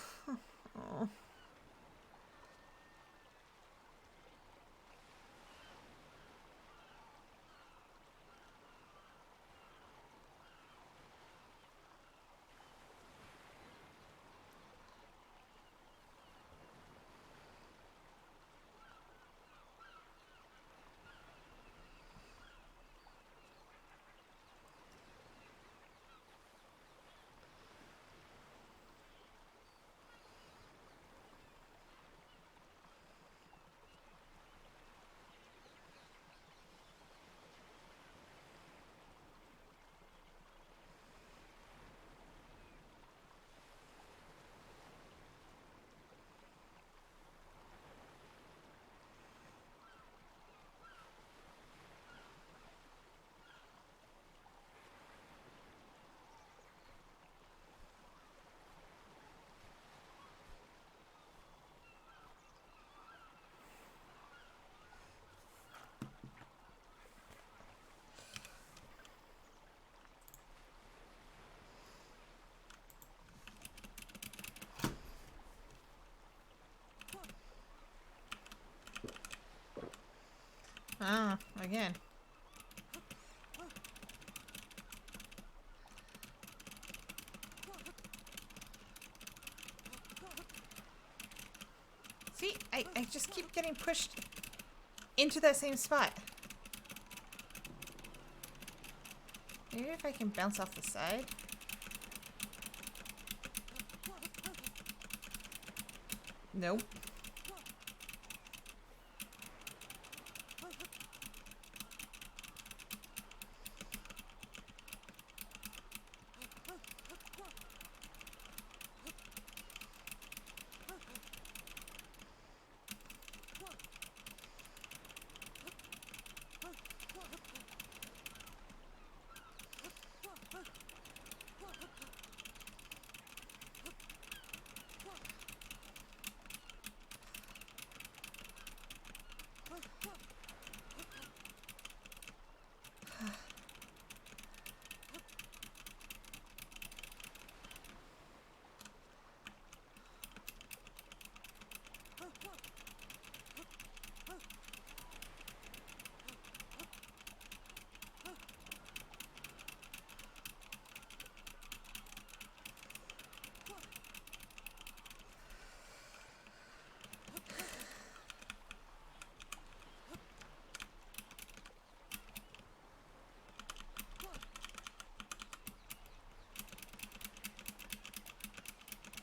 Ah, again. See, I just keep getting pushed into that same spot. Maybe if I can bounce off the side. Nope.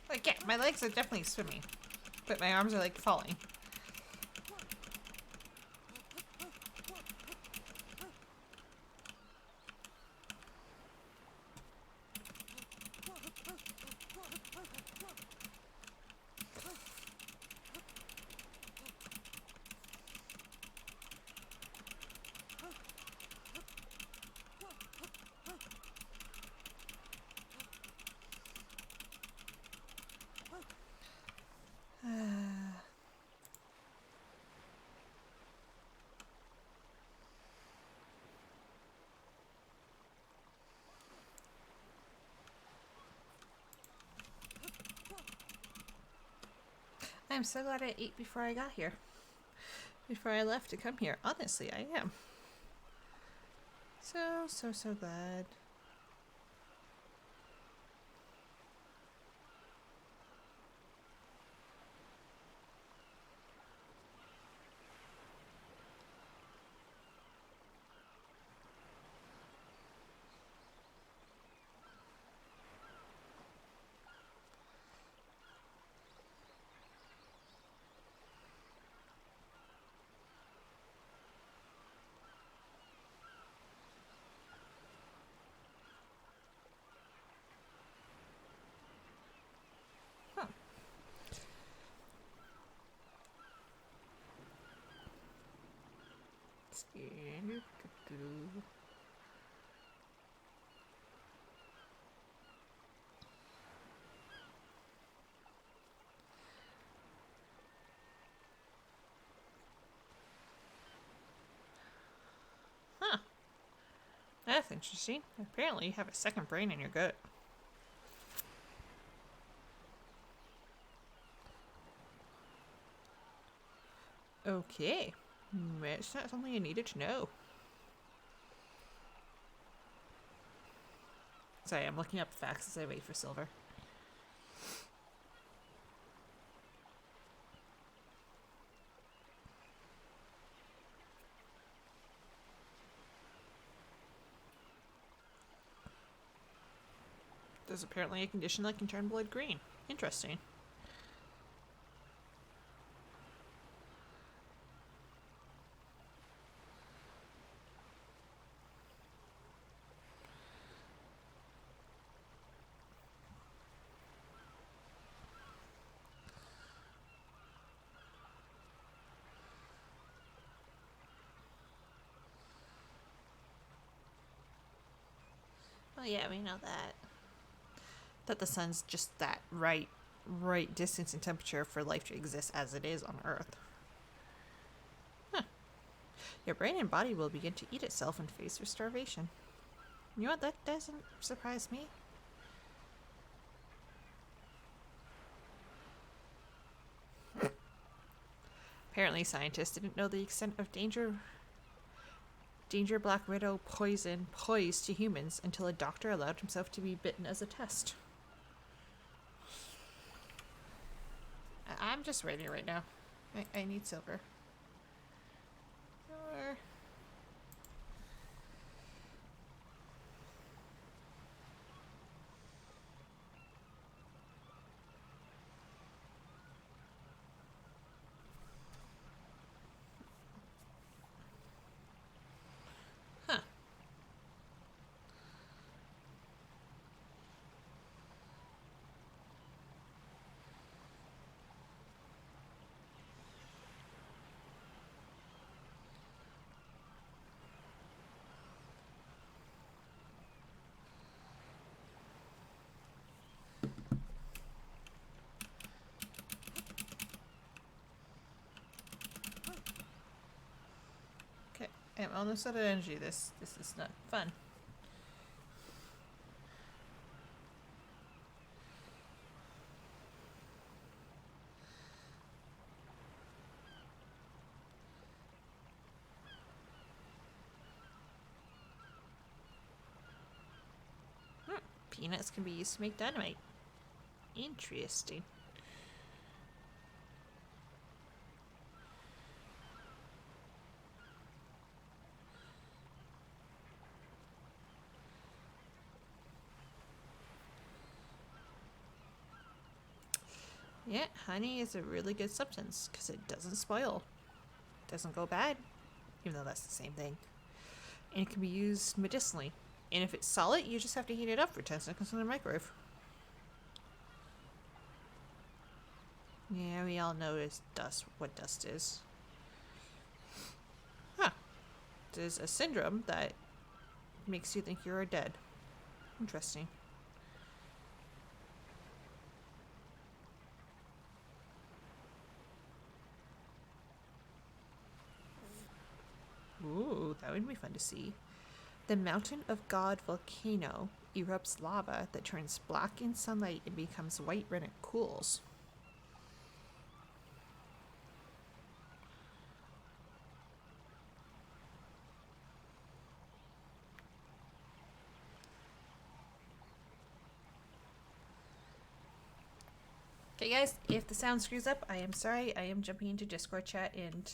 Like, yeah, my legs are definitely swimming, but my arms are like falling. I'm so glad I ate before I got here. Before I left to come here. Honestly, I am. So glad. Huh. Huh. That's interesting. Apparently you have a second brain in your gut. Okay. That's not something I needed to know. Sorry, I'm looking up facts as I wait for Silver. There's apparently a condition that can turn blood green. Interesting. Oh yeah, we know that. That the sun's just that right distance and temperature for life to exist as it is on Earth. Huh. Your brain and body will begin to eat itself and face starvation. You know what? That doesn't surprise me. Apparently, scientists didn't know the extent of danger Black Widow poison posed to humans until a doctor allowed himself to be bitten as a test. I'm just ready right now. I need Silver. Or... I'm almost out of energy. This is not fun. Peanuts can be used to make dynamite. Interesting. Yeah, honey is a really good substance because it doesn't spoil. Doesn't go bad, even though that's the same thing. And it can be used medicinally. And if it's solid, you just have to heat it up for 10 seconds in the microwave. Yeah, we all know it's dust, what dust is. Huh. There's a syndrome that makes you think you're dead. Interesting. Ooh, that would be fun to see. The Mountain of God volcano erupts lava that turns black in sunlight and becomes white when it cools. Okay guys, if the sound screws up, I am sorry. I am jumping into Discord chat and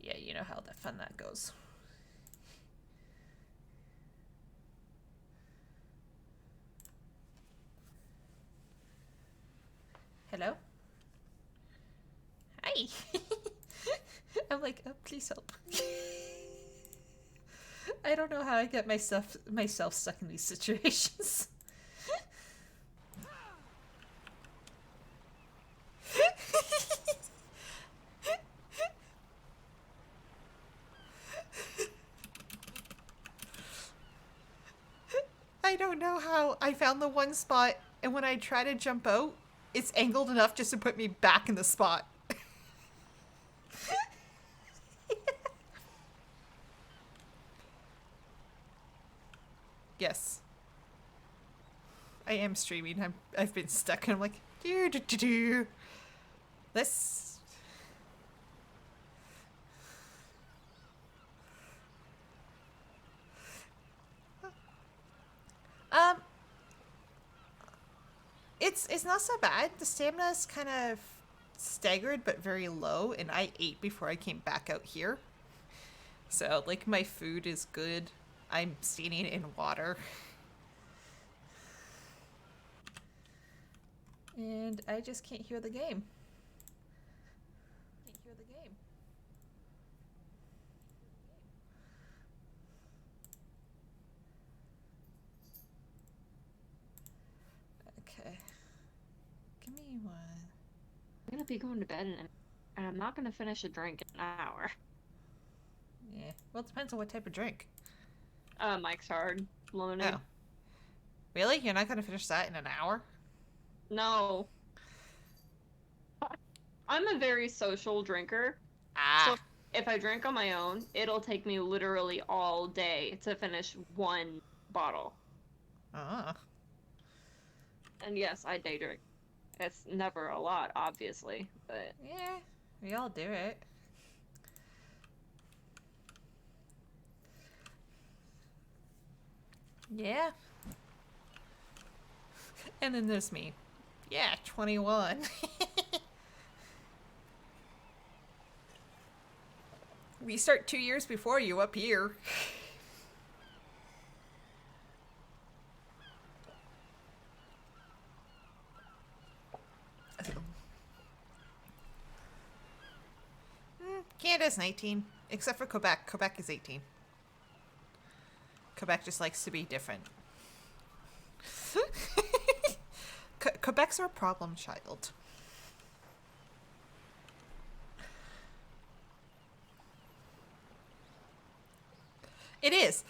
yeah, you know how fun that goes. Hello? Hi! I'm like, oh, please help. I don't know how I get myself stuck in these situations. I don't know how I found the one spot, and when I try to jump out, it's angled enough just to put me back in the spot. Yes. I am streaming. I've been stuck and I'm like, do. Let's... It's not so bad. The stamina's kind of staggered but very low, and I ate before I came back out here. So, like, my food is good. I'm standing in water. And I just can't hear the game. Okay. Give me one. I'm gonna be going to bed and I'm not gonna finish a drink in an hour. Yeah. Well, it depends on what type of drink. Mike's Hard Lemonade. Oh. Really? You're not gonna finish that in an hour? No. I'm a very social drinker. Ah. So if I drink on my own, it'll take me literally all day to finish one bottle. Ah. And yes, I day drink. It's never a lot, obviously, but... Yeah, we all do it. Yeah. And then there's me. Yeah, 21. We start 2 years before you up here. Canada's 19, except for Quebec. Quebec is 18. Quebec just likes to be different. Quebec's our problem child. It is.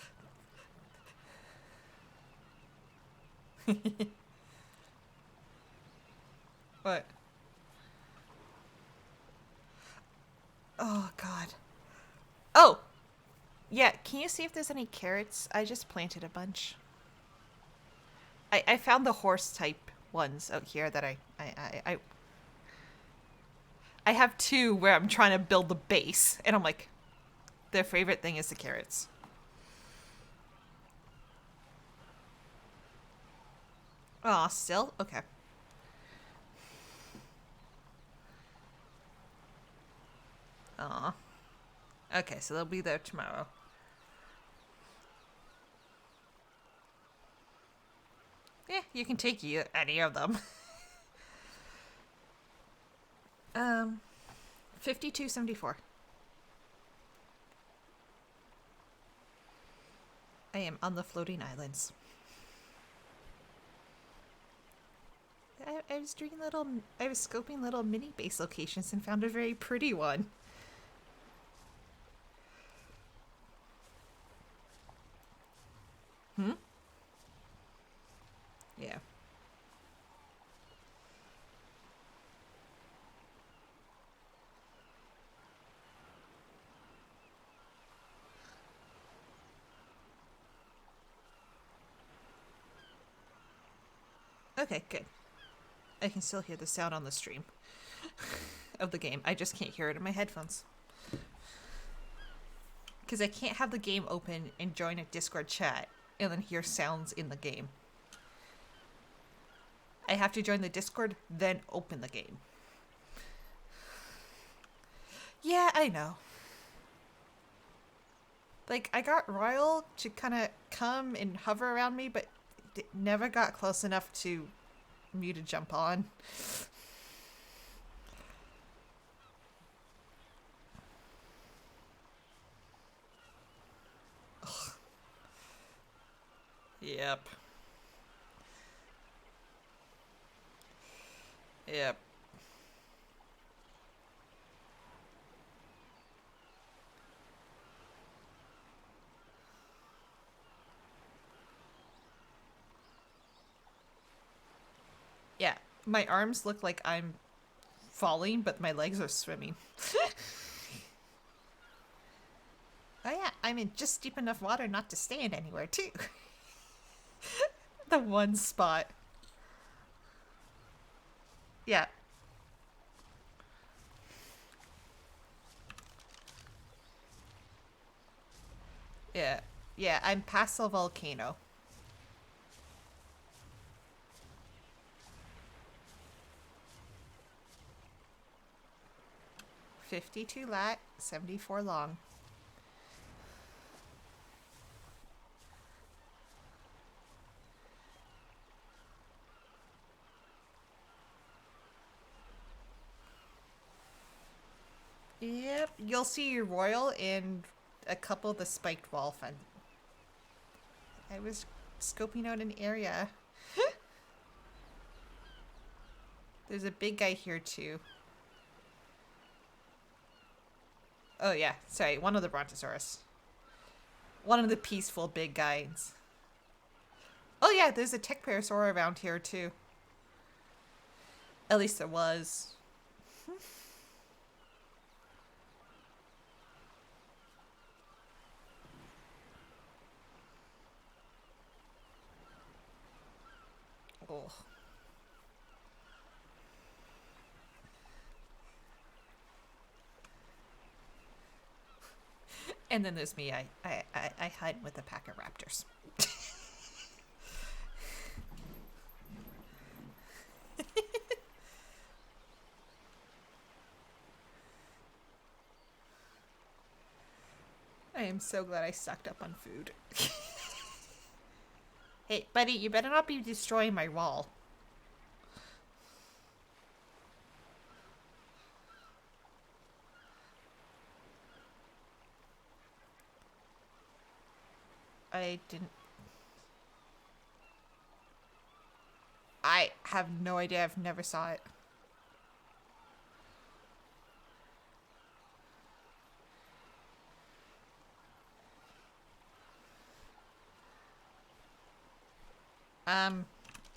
What? Oh, God. Oh! Yeah, can you see if there's any carrots? I just planted a bunch. I found the horse type ones out here that I have two where I'm trying to build the base, and I'm like, their favorite thing is the carrots. Aw, still? Okay. Aw. Okay, so they'll be there tomorrow. Yeah, you can take any of them. 5274. I am on the floating islands. I was scoping little mini base locations and found a very pretty one. Hmm? Yeah. Okay, good. I can still hear the sound on the stream of the game. I just can't hear it in my headphones. Because I can't have the game open and join a Discord chat and then hear sounds in the game. I have to join the Discord, then open the game. Yeah, I know. Like, I got Royal to kind of come and hover around me, but it never got close enough to me to jump on. Ugh. Yep. Yep. Yeah. My arms look like I'm falling, but my legs are swimming. Oh yeah, I'm in just deep enough water not to stand anywhere, too. The one spot. Yeah. Yeah. Yeah, I'm past the volcano. 52 lat, 74 long. Yep, you'll see your royal and a couple of the spiked wall fence. I was scoping out an area. There's a big guy here too. Oh yeah, sorry, one of the Brontosaurus. One of the peaceful big guys. Oh yeah, there's a tech parasaur around here too. At least there was. Oh. And then there's me. I hide with a pack of raptors. I am so glad I stocked up on food. Hey, buddy, you better not be destroying my wall. I didn't. I have no idea. I've never saw it.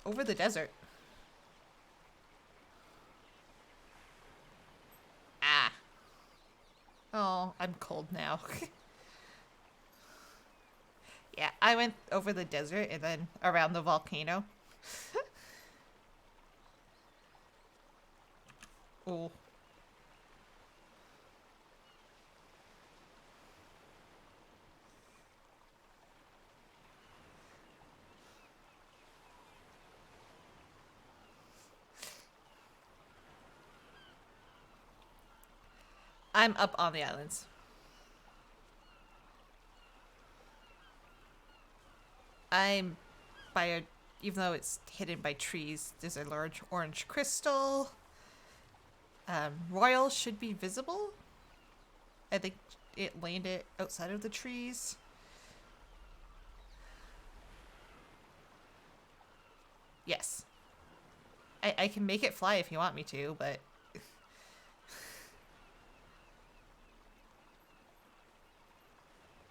Over the desert. Ah. Oh, I'm cold now. Yeah, I went over the desert and then around the volcano. Oh. I'm up on the islands. I'm by a, even though it's hidden by trees, there's a large orange crystal. Royal should be visible. I think it landed outside of the trees. Yes. I can make it fly if you want me to, but...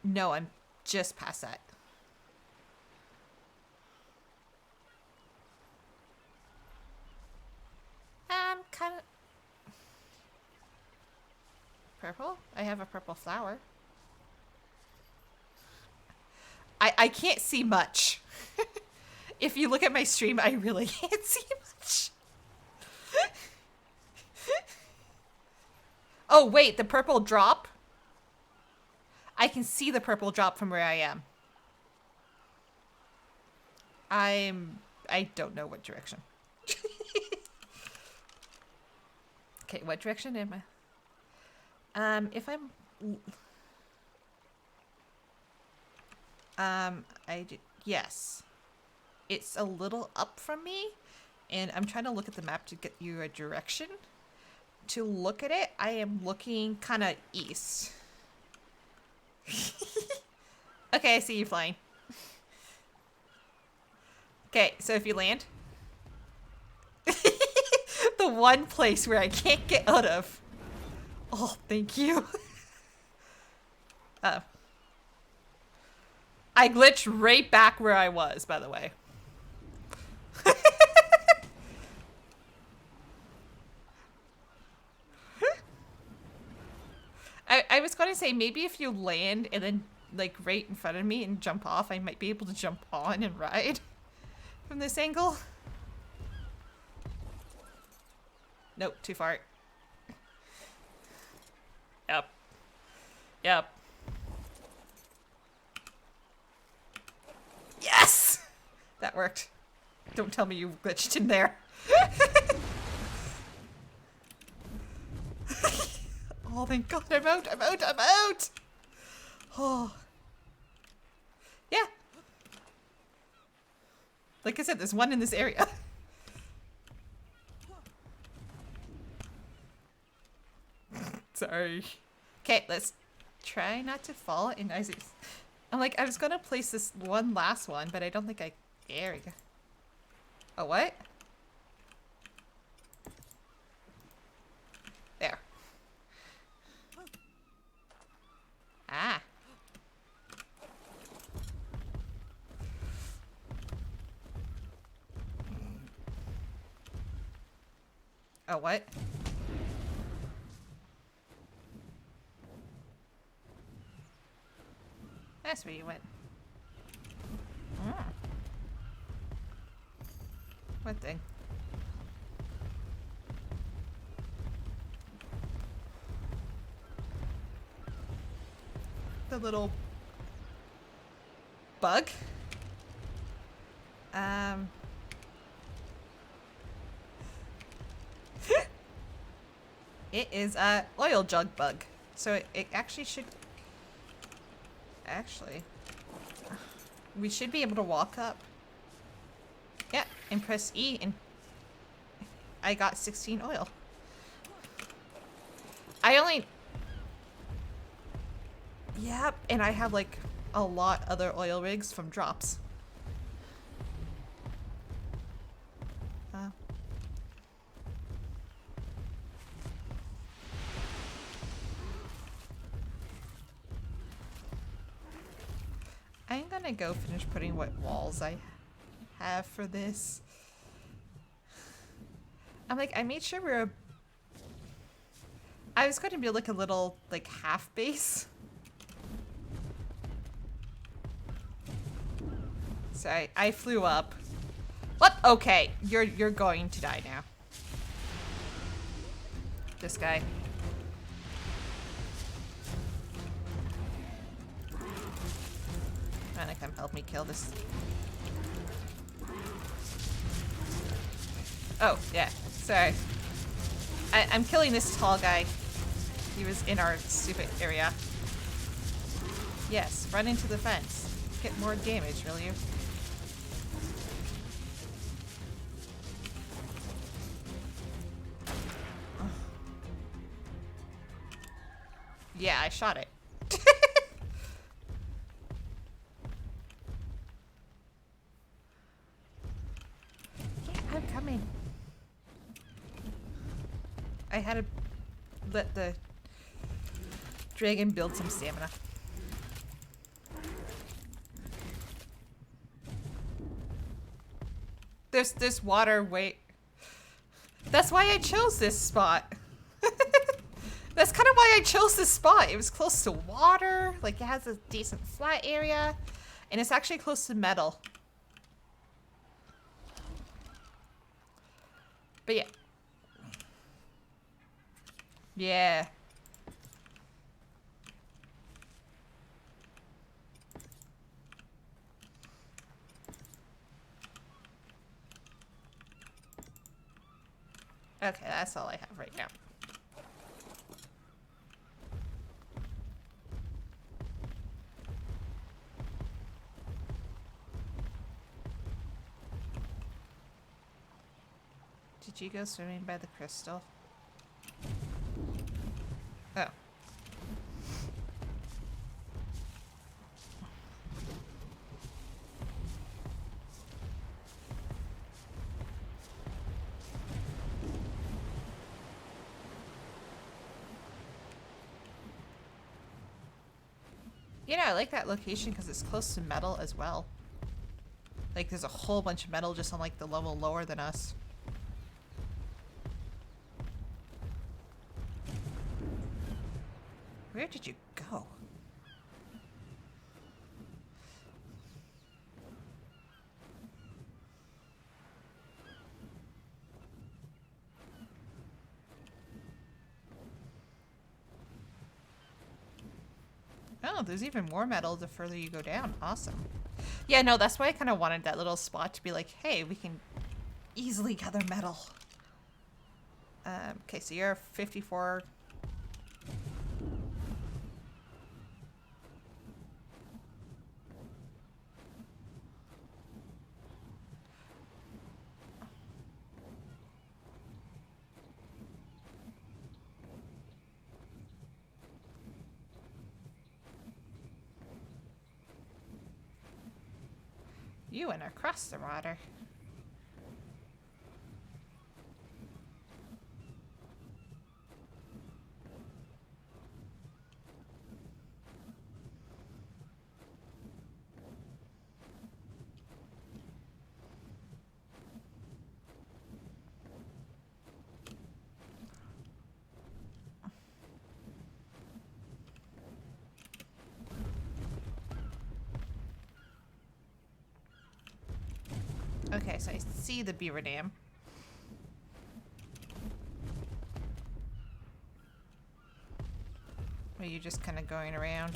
No, I'm just past that. Kind of... Purple? I have a purple flower. I can't see much. If you look at my stream, I really can't see much. Oh, wait, the purple drop? I can see the purple drop from where I am. I don't know what direction. Okay, what direction am I? If I'm... yes. It's a little up from me, and I'm trying to look at the map to get you a direction. To look at it, I am looking kind of east. Okay, I see you flying. Okay, so if you land... The one place where I can't get out of. Oh, thank you. Oh. I glitched right back where I was, by the way. I was going to say, maybe if you land and then, like, right in front of me and jump off, I might be able to jump on and ride from this angle. Nope, too far. Yep. Yep. Yes! That worked. Don't tell me you glitched in there. Oh, thank God, I'm out, I'm out, I'm out! Oh. Yeah. Like I said, there's one in this area. Sorry. Okay, let's try not to fall. And I'm like, I was gonna place this one last one, but I don't think I... There we go. Oh, what? There. Ah. Oh, what? That's where you went. What thing? The little bug? It is a oil jug bug. So it actually should... Actually, we should be able to walk up. Yeah, and press E, and I got 16 oil. I only... Yep, and I have like a lot other oil rigs from drops. I'm gonna go finish putting what walls I have for this. I'm like, I made sure we're... I was going to be like a little, like, half base. So I flew up. What? Okay, you're going to die now. This guy. Trying to come help me kill this. Oh, yeah. Sorry. I'm killing this tall guy. He was in our stupid area. Yes, run into the fence. Get more damage, will you? Yeah, I shot it. Yeah, I'm coming. I had to let the dragon build some stamina. There's water. Wait. That's why I chose this spot. That's kind of why I chose this spot. It was close to water. Like, it has a decent flat area. And it's actually close to metal. But yeah. Yeah. Okay, that's all I have right now. Did you go swimming by the crystal? Oh. You know, I like that location because it's close to metal as well. Like, there's a whole bunch of metal just on, like, the level lower than us. Where did you go? Oh, there's even more metal the further you go down. Awesome. Yeah, no, that's why I kind of wanted that little spot to be like, hey, we can easily gather metal. Okay, so you're 54. You went across the water. Okay, so I see the beaver dam. Are you just kind of going around?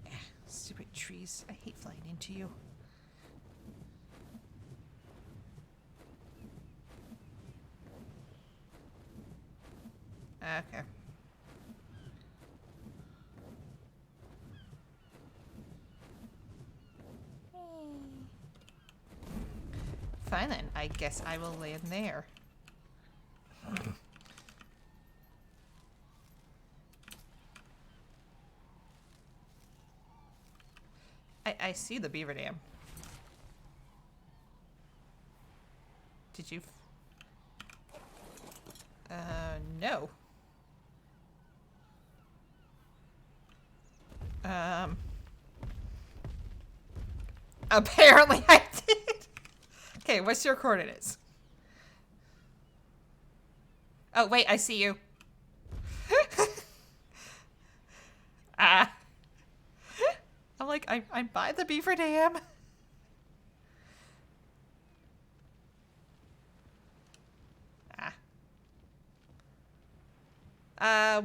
Ugh, stupid trees. I hate flying into you. Okay. Fine then, I guess I will land there. I see the beaver dam. Did you? No. Apparently I did. Okay, what's your coordinates? Oh, wait, I see you. Ah. I'm by the beaver dam.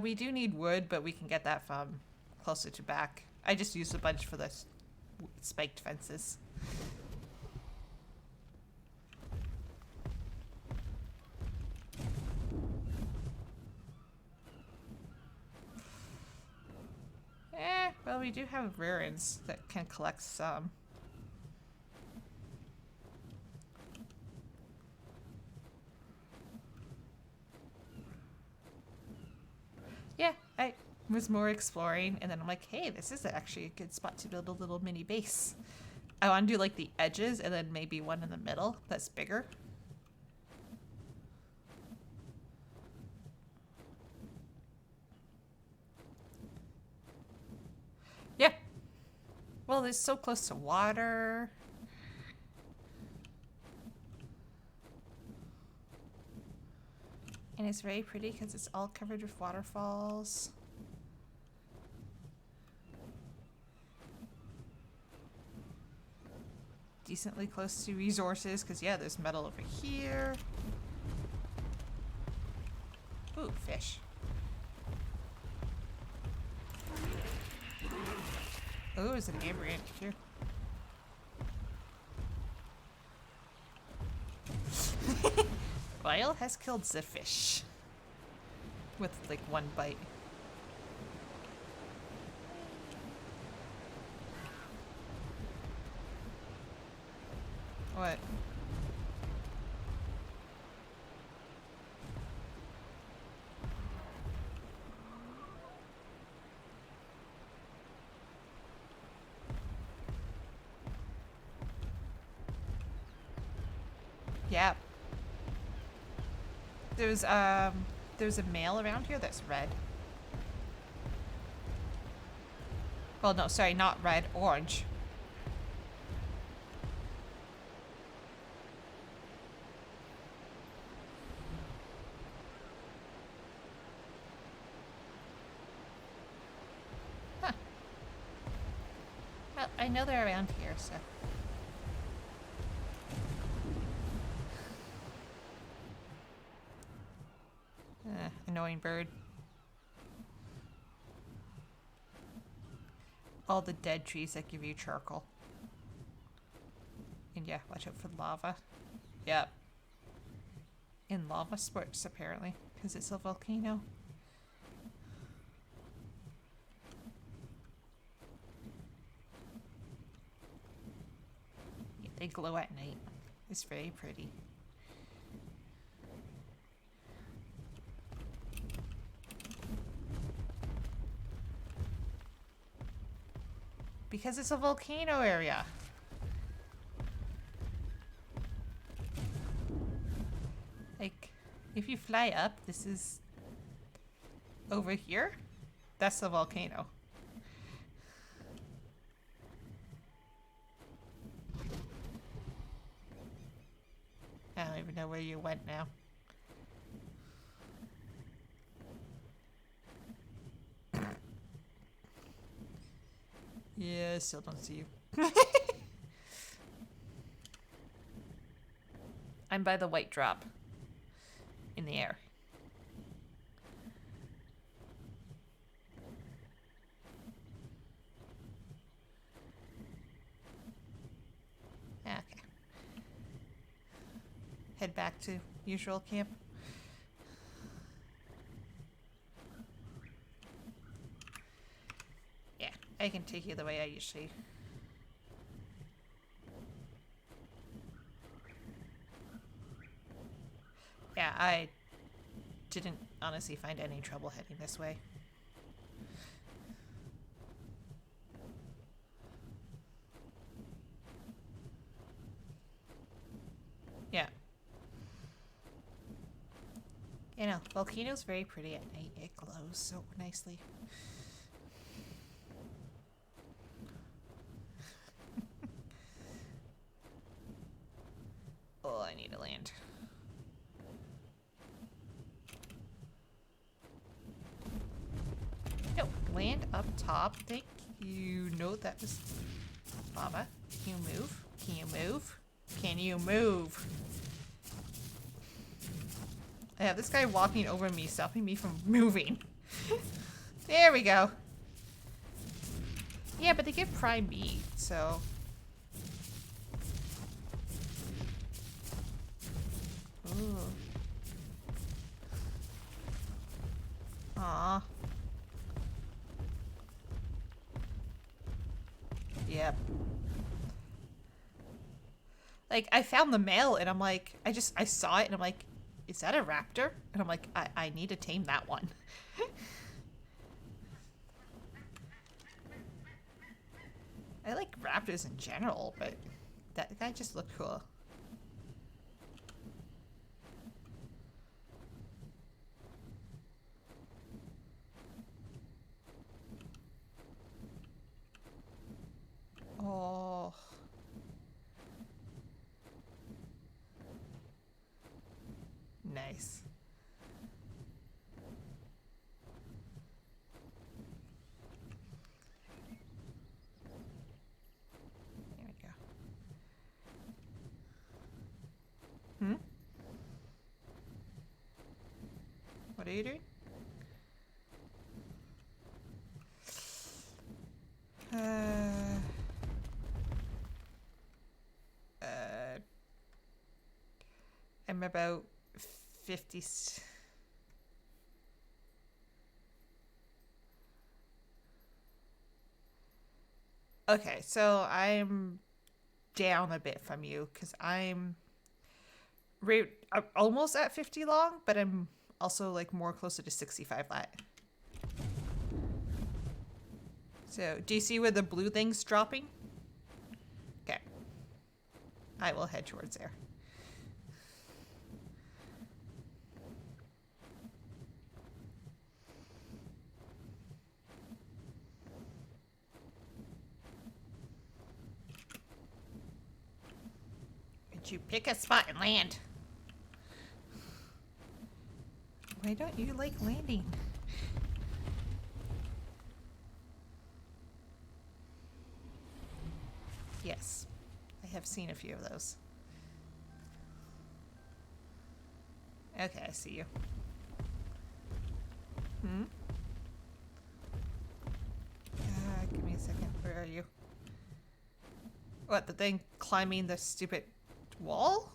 We do need wood, but we can get that from closer to back. I just used a bunch for the spiked fences. Well, we do have ruins that can collect some. Yeah, I was more exploring, and then I'm like, hey, this is actually a good spot to build a little mini base. I want to do like the edges and then maybe one in the middle that's bigger. Yeah. Well, it's so close to water. And it's very pretty because it's all covered with waterfalls. Decently close to resources because, yeah, there's metal over here. Ooh, fish. Oh, there's an ambient here. Lyle has killed the fish with like one bite. What? Yeah. There's a male around here that's red. Well, no, sorry, not red, orange. Huh. Well, I know they're around here, so. Annoying bird. All the dead trees that give you charcoal. And yeah, watch out for lava. Yep. In lava sports, apparently, because it's a volcano. Yeah, they glow at night. It's very pretty. Because it's a volcano area. Like, if you fly up, this is over here. That's the volcano. I don't even know where you went now. Yeah, I still don't see you. I'm by the white drop in the air. Okay. Head back to usual camp. Yeah, I can take you the way I usually. Yeah, I didn't honestly find any trouble heading this way. Yeah. You know, volcano's very pretty at night. It glows so nicely. Oh, I need to land. No, land up top. Thank You know that was... Mama, can you move? Can you move? Can you move? I have this guy walking over me, stopping me from moving. There we go. Yeah, but they give prime meat, so... Ooh. Aw. Yep. Like, I found the male and I'm like, I saw it and I'm like, is that a raptor? And I'm like, I need to tame that one. I like raptors in general, but that guy just looked cool. Oh. Nice. There we go. Hmm? What are you doing? I'm about 50. Okay, so I'm down a bit from you because I'm almost at 50 long, but I'm also like more closer to 65 lat. So, do you see where the blue thing's dropping? Okay. I will head towards there. Could you pick a spot and land? Why don't you like landing? Yes, I have seen a few of those. Okay, I see you. Hmm? Give me a second. Where are you? What, the thing climbing the stupid wall?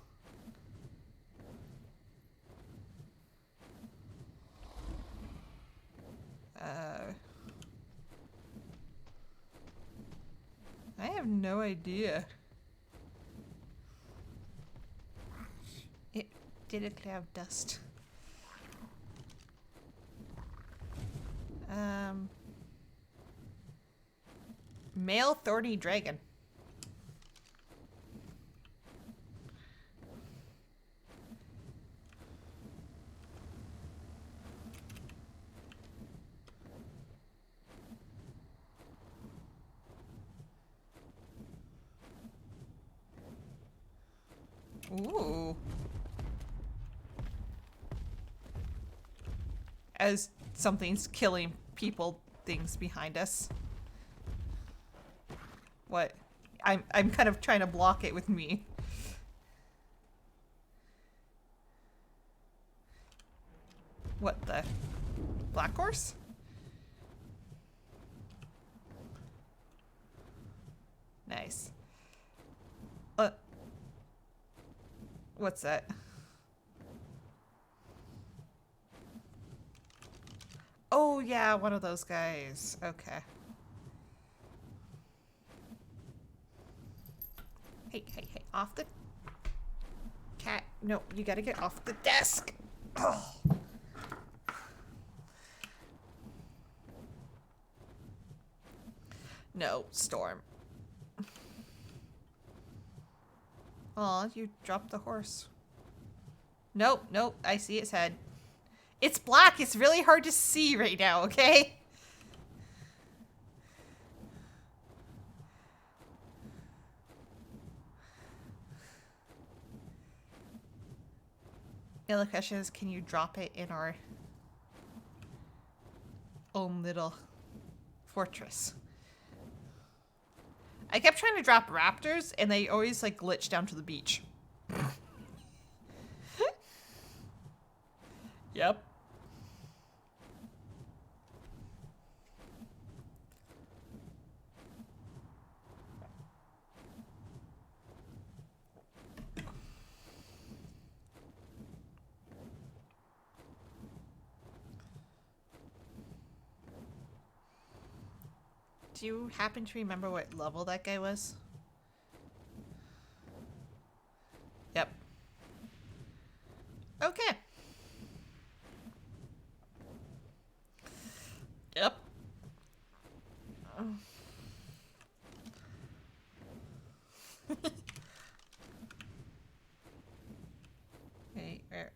I have no idea. It did a cloud of dust. Male thorny dragon. Ooh. As something's killing people things behind us. What? I'm kind of trying to block it with me. What the? Black horse? Nice. What's that? Oh yeah, one of those guys. Okay. Hey, hey, hey, off the cat. No, you gotta get off the desk. Oh. No, Storm. Aw, you dropped the horse. Nope, nope, I see its head. It's black, it's really hard to see right now, okay? The other question is, can you drop it in our own little fortress? I kept trying to drop raptors, and they always, like, glitch down to the beach. Yep. Do you happen to remember what level that guy was? Yep. Okay. Yep. Okay, where?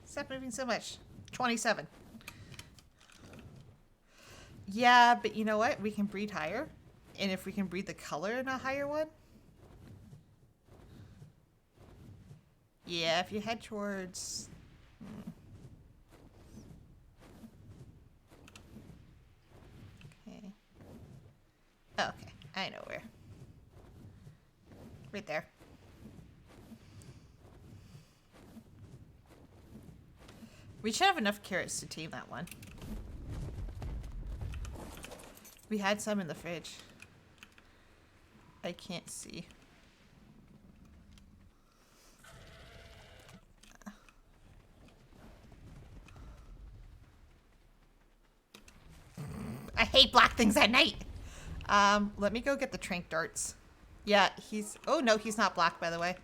Stop moving so much. 27. Yeah, but you know what? We can breed higher. And if we can breed the color in a higher one. Yeah, if you head towards... Okay. Oh, okay. I know where. Right there. We should have enough carrots to tame that one. We had some in the fridge. I can't see. I hate black things at night. Let me go get the trank darts. Yeah, he's... Oh, no, he's not black, by the way.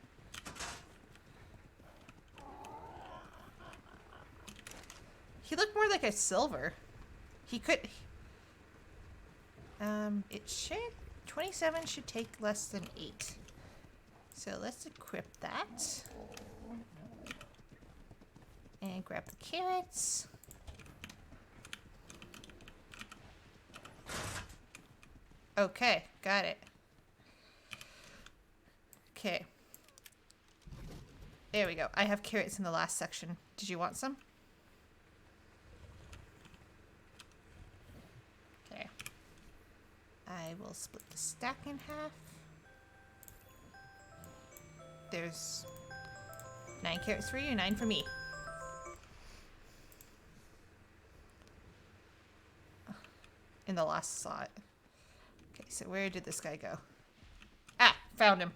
He looked more like a silver. He could... it should... 27 should take less than 8. So let's equip that. And grab the carrots. Okay, got it. Okay. There we go. I have carrots in the last section. Did you want some? Okay. I will split the stack in half. There's 9 carrots for you, 9 for me. In the last slot. Okay, so where did this guy go? Ah, found him.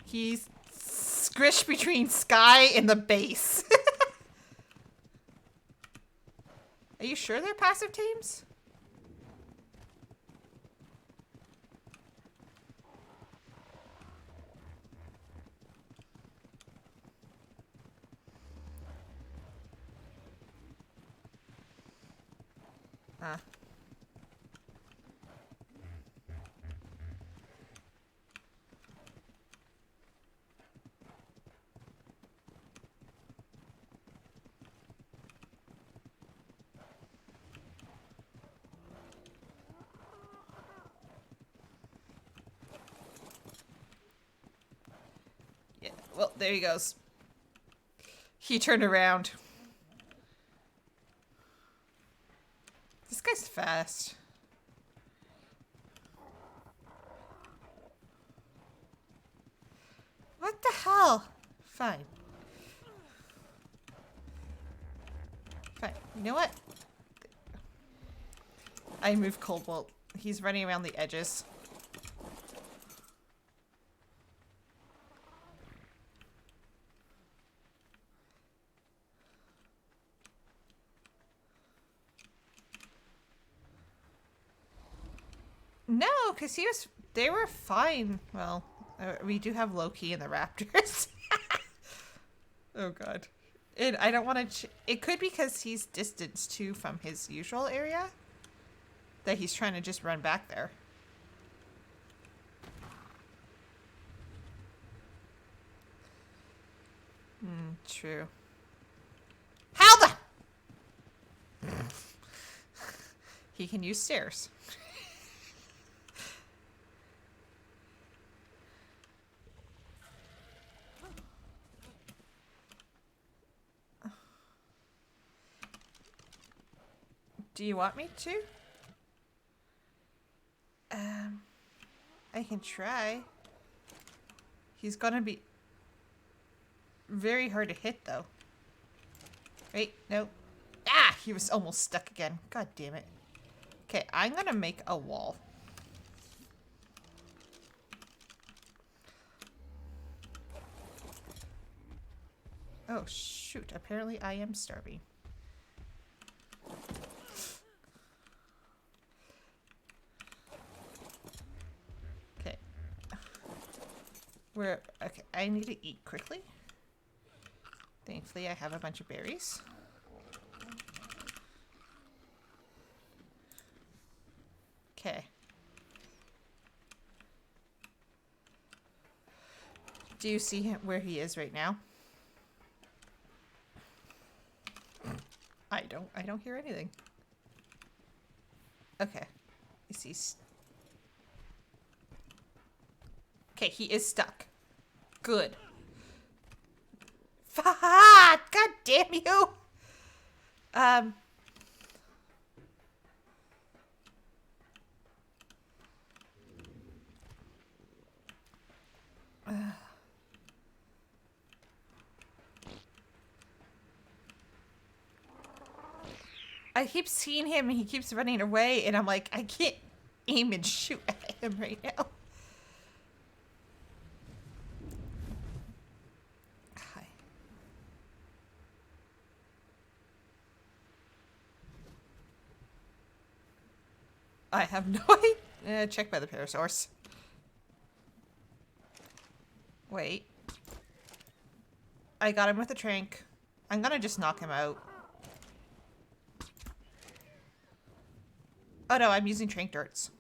He's squished between Sky and the base. Are you sure they're passive teams? Yeah, well, there he goes. He turned around. This guy's fast. What the hell? Fine. Fine. You know what? I moved Cobalt. He's running around the edges. No, because they were fine. Well, we do have Loki and the Raptors. Oh, God. And I don't want to... It could be because he's distanced, too, from his usual area. That he's trying to just run back there. True. How the... He can use stairs. Do you want me to? I can try. He's gonna be very hard to hit, though. Wait, no. Ah! He was almost stuck again. God damn it. Okay, I'm gonna make a wall. Oh, shoot. Apparently I am starving. Okay. Okay, I need to eat quickly. Thankfully, I have a bunch of berries. Okay. Do you see him where he is right now? I don't hear anything. Okay. Is he okay, he is stuck. Good. God damn you! I keep seeing him and he keeps running away and I'm like, I can't aim and shoot at him right now. Hi. I have no idea. Check by the parasaurus. Wait. I got him with a trank. I'm gonna just knock him out. Oh no, I'm using trank darts.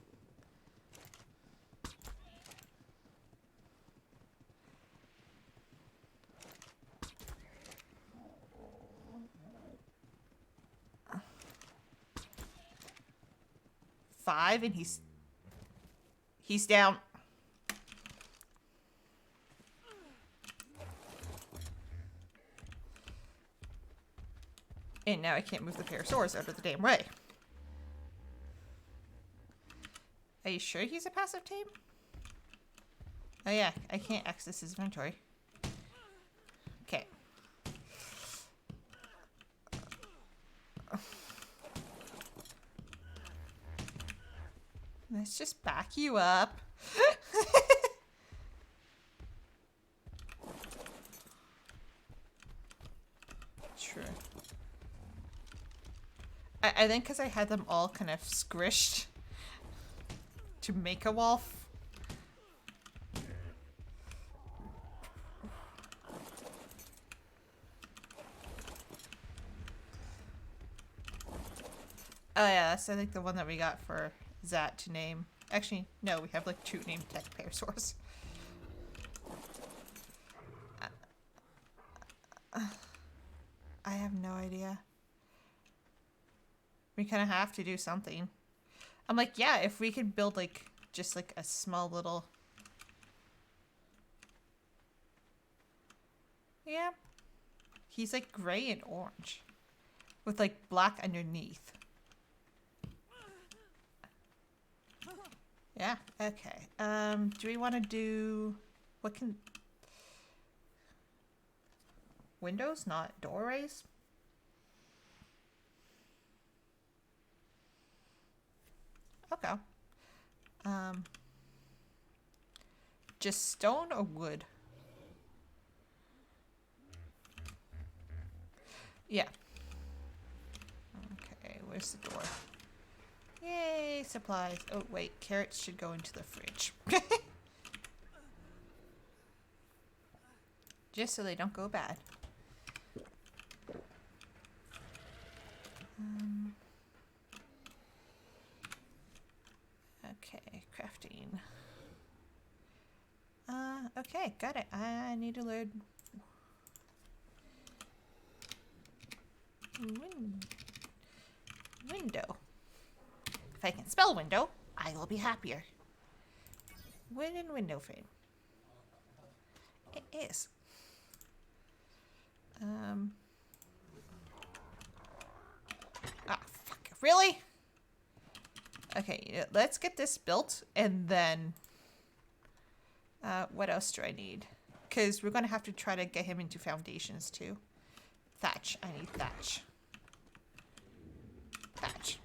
Five and he's down. And now I can't move the parasaurus out of the damn way. Are you sure he's a passive tame? Oh yeah, I can't access his inventory. Okay. Let's just back you up. True. I think because I had them all kind of squished to make a wall. Oh yeah, that's I think the one that we got for Zat to name. Actually, no, we have like 2 named tech parasaurs. I have no idea. We kind of have to do something. I'm like, yeah, if we could build like just like a small little. Yeah. He's like gray and orange with like black underneath. Yeah, okay. Do we want to do what can windows, not doorways? Okay. Just stone or wood? Yeah. Okay, where's the door? Yay, supplies. Oh, wait, carrots should go into the fridge. Just so they don't go bad. Okay, crafting. Okay, got it. I need to learn window. If I can spell window, I will be happier. Wooden window frame. It is. Ah, fuck. Really? Okay, let's get this built, and then... what else do I need? Because we're going to have to try to get him into foundations, too. Thatch. I need thatch. Thatch.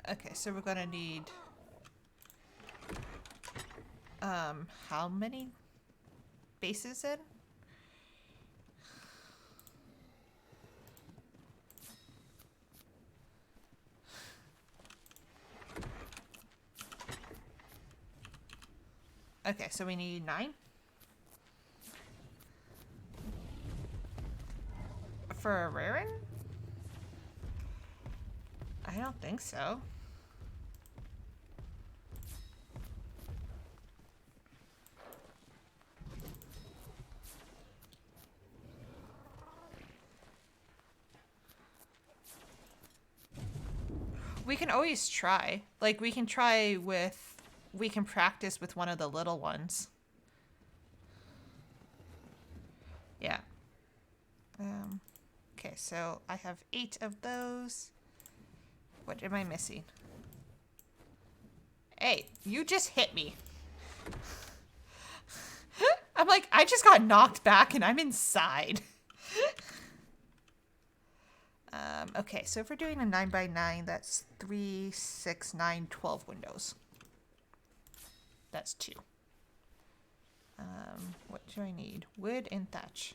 Okay, so we're gonna need how many bases in? Okay, so we need 9 for a raring? I don't think so. We can always try. Like, we can try with... We can practice with one of the little ones. Yeah. Okay, so I have 8 of those. What am I missing? Hey, you just hit me. I'm like, I just got knocked back and I'm inside. Okay, so if we're doing a 9x9, that's 3, 6, 9, 12 windows. That's 2. What do I need? Wood and thatch.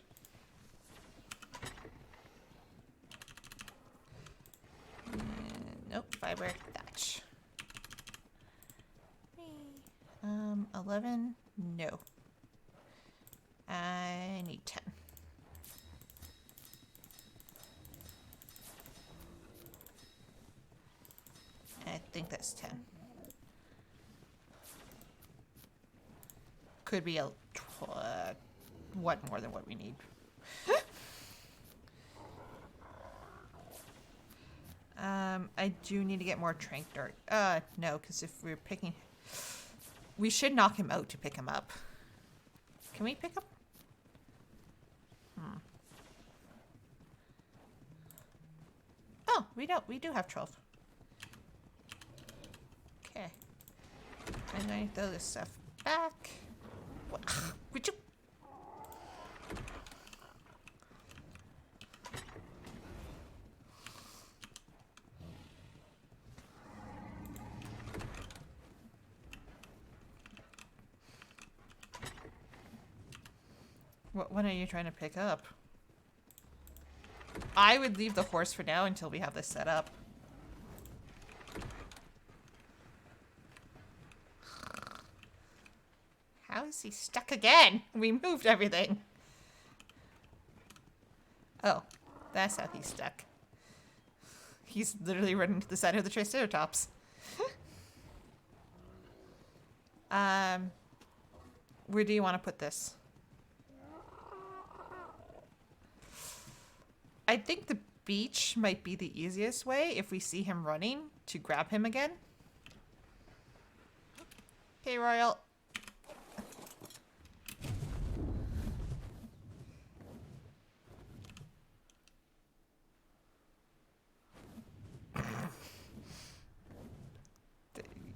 Nope, fiber, thatch. 11, no. I need 10. I think that's 10. Could be a what more than what we need. I do need to get more trank dirt. No, because if we're picking... We should knock him out to pick him up. Can we pick up? Oh, we don't. We do have 12. Okay. I'm going to throw this stuff back. What? Would you... What one are you trying to pick up? I would leave the horse for now until we have this set up. How is he stuck again? We moved everything. Oh, that's how he's stuck. He's literally running to the side of the Triceratops. Where do you want to put this? I think the beach might be the easiest way if we see him running to grab him again. Okay, Royal.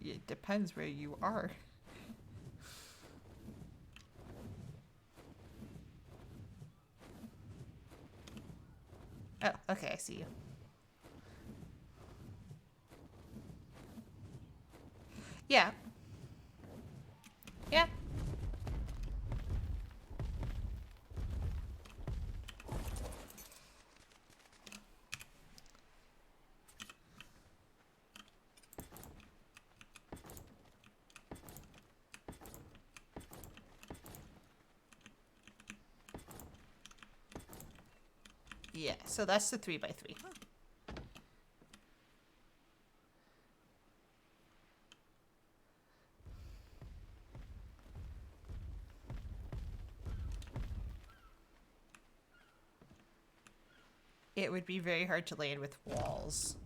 It depends where you are. Oh, okay, I see you. Yeah. Yeah. Yeah, so that's the 3x3. It would be very hard to land with walls.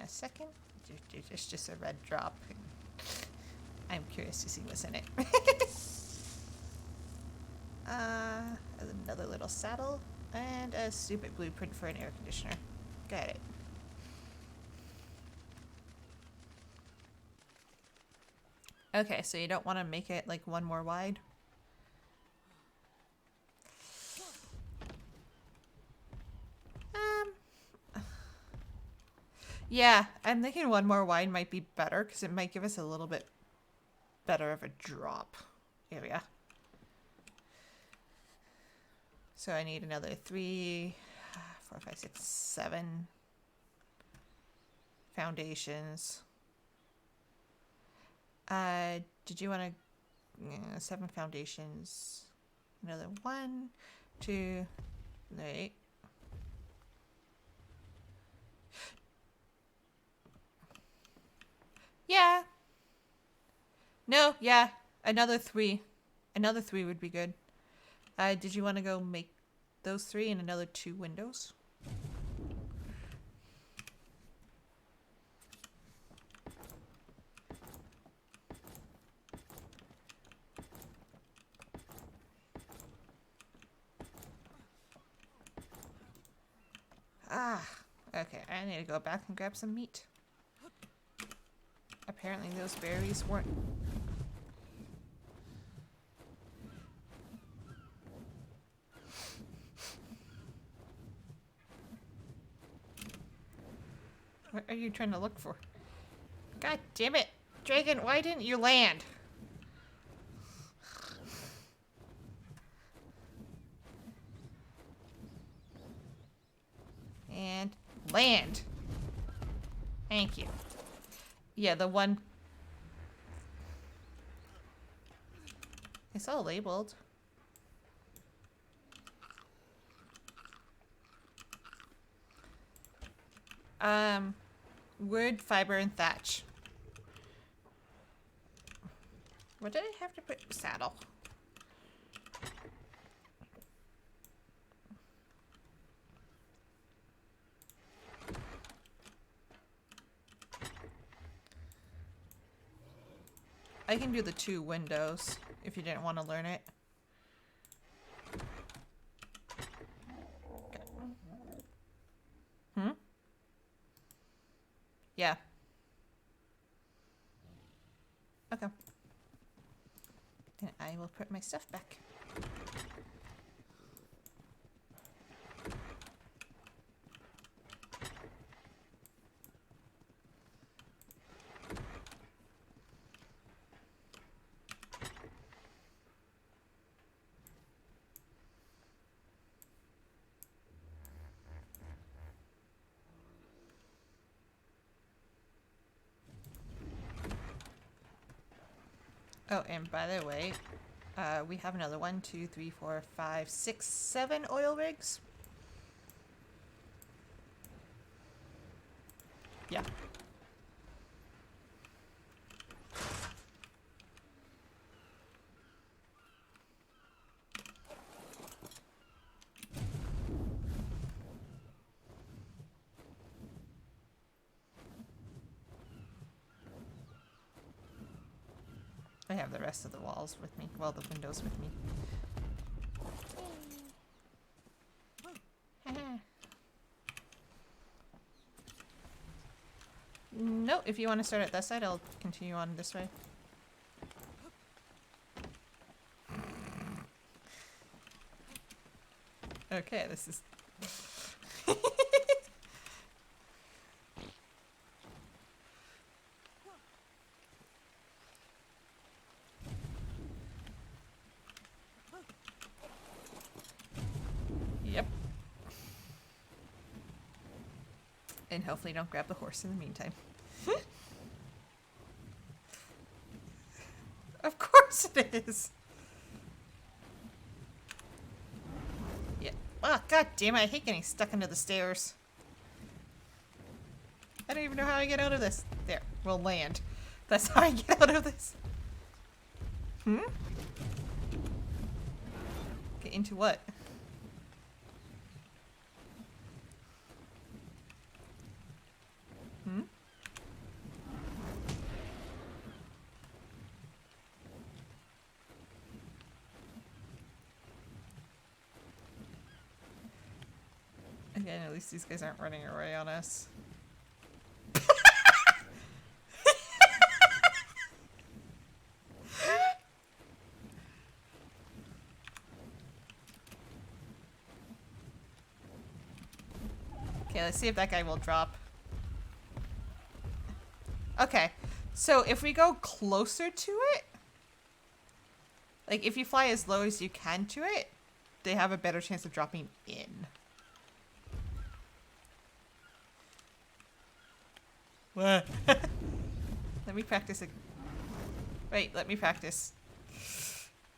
a second. It's just a red drop. I'm curious to see what's in it. Another little saddle and a stupid blueprint for an air conditioner. Got it. Okay, so you don't want to make it like one more wide? Yeah, I'm thinking one more wide might be better because it might give us a little bit better of a drop area. So I need another 3, 4, 5, 6, 7 foundations. Did you want to 7 foundations? Another 1, 2, 3. Yeah. No, yeah. Another 3. Another 3 would be good. Did you want to go make those 3 and another 2 windows? Ah, okay. I need to go back and grab some meat. Apparently those berries weren't... What are you trying to look for? God damn it! Dragon, why didn't you land? And land! Thank you. Yeah, the one... It's all labeled. Wood, fiber, and thatch. What did I have to put? Saddle. I can do the 2 windows if you didn't want to learn it. Hmm? Yeah. Okay. Then I will put my stuff back. Oh, and by the way, we have another 1, 2, 3, 4, 5, 6, 7 oil rigs. Yeah. I have the rest of the walls with me. Well, the windows with me. No, if you want to start at that side, I'll continue on this way. Okay, this is... Yep. And hopefully don't grab the horse in the meantime. Of course it is! Yeah. Oh, god damn it, I hate getting stuck under the stairs. I don't even know how I get out of this. There, we'll land. That's how I get out of this. Hmm? Get into what? Hmm? Yeah, and at least these guys aren't running away on us. Okay, let's see if that guy will drop. Okay, so if we go closer to it, like if you fly as low as you can to it, they have a better chance of dropping in. What? Let me practice it. Wait, let me practice.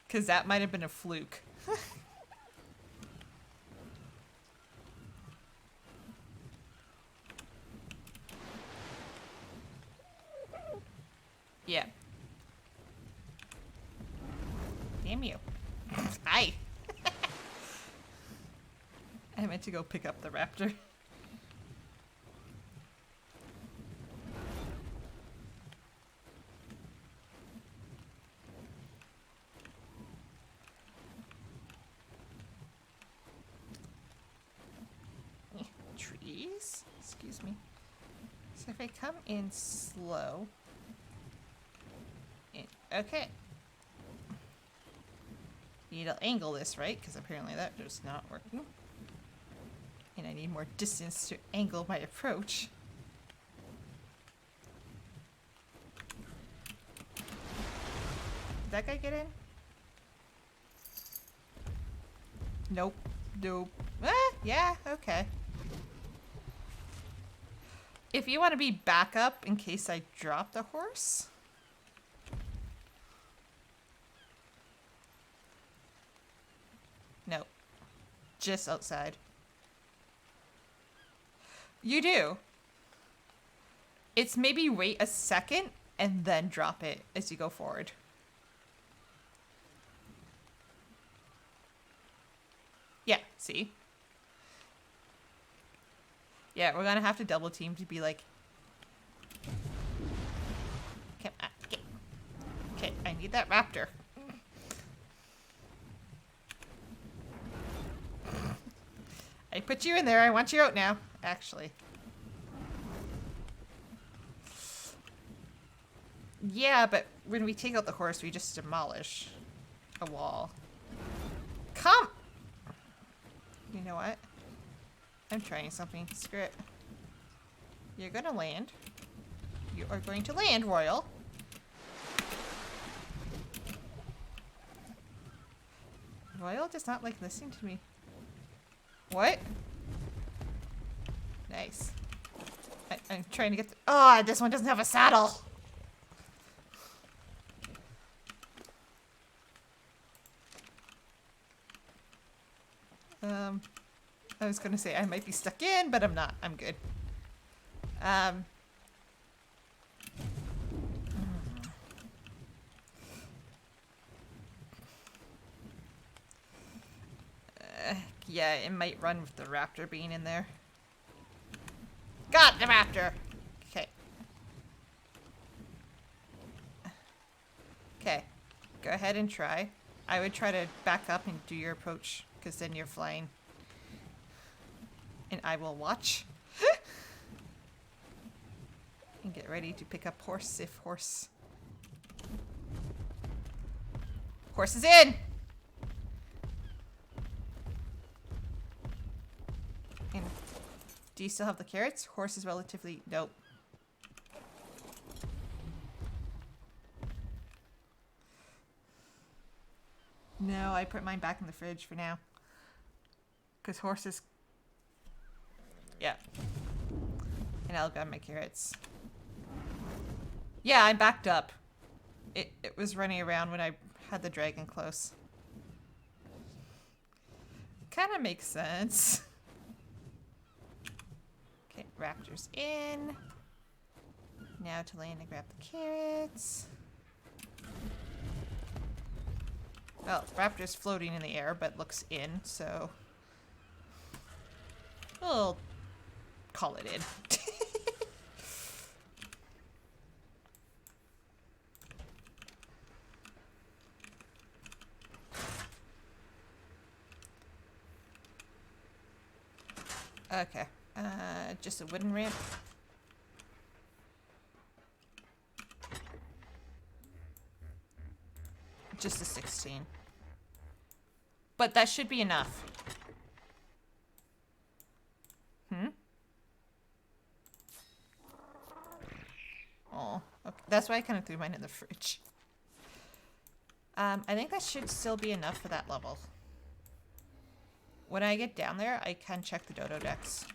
Because that might have been a fluke. Yeah. Damn you. Hi. I meant to go pick up the raptor. Trees? Excuse me. So if I come in slow. Okay. Need to angle this, right? Because apparently that is not working. And I need more distance to angle my approach. Did that guy get in? Nope. Nope. Ah, yeah, okay. If you want to be backup in case I drop the horse. No. Just outside. You do. It's maybe wait a second and then drop it as you go forward. Yeah, see? Yeah, we're gonna have to double team to be like... Okay, I need that raptor. I put you in there, I want you out now. Actually. Yeah, but when we take out the horse, we just demolish a wall. Come! You know what? I'm trying something. Screw it. You're gonna land. You are going to land, Royal. Royal does not like listening to me. What? Nice. I'm trying to get the... Oh, this one doesn't have a saddle. I was gonna say I might be stuck in, but I'm not. I'm good. Yeah, it might run with the raptor being in there. Got the raptor! Okay. Okay. Go ahead and try. I would try to back up and do your approach, because then you're flying. And I will watch. And get ready to pick up horse if horse... Horse is in! And do you still have the carrots? Horse is relatively... Nope. No, I put mine back in the fridge for now. Because horses... Yeah. And I'll grab my carrots. Yeah, I'm backed up. It was running around when I had the dragon close. Kind of makes sense. Okay, raptor's in. Now to land and grab the carrots. Well, raptor's floating in the air, but looks in, so... We'll call it in. Okay. Just a wooden ramp. Just a 16. But that should be enough. Oh, okay. That's why I kind of threw mine in the fridge. I think that should still be enough for that level. When I get down there, I can check the dodo decks.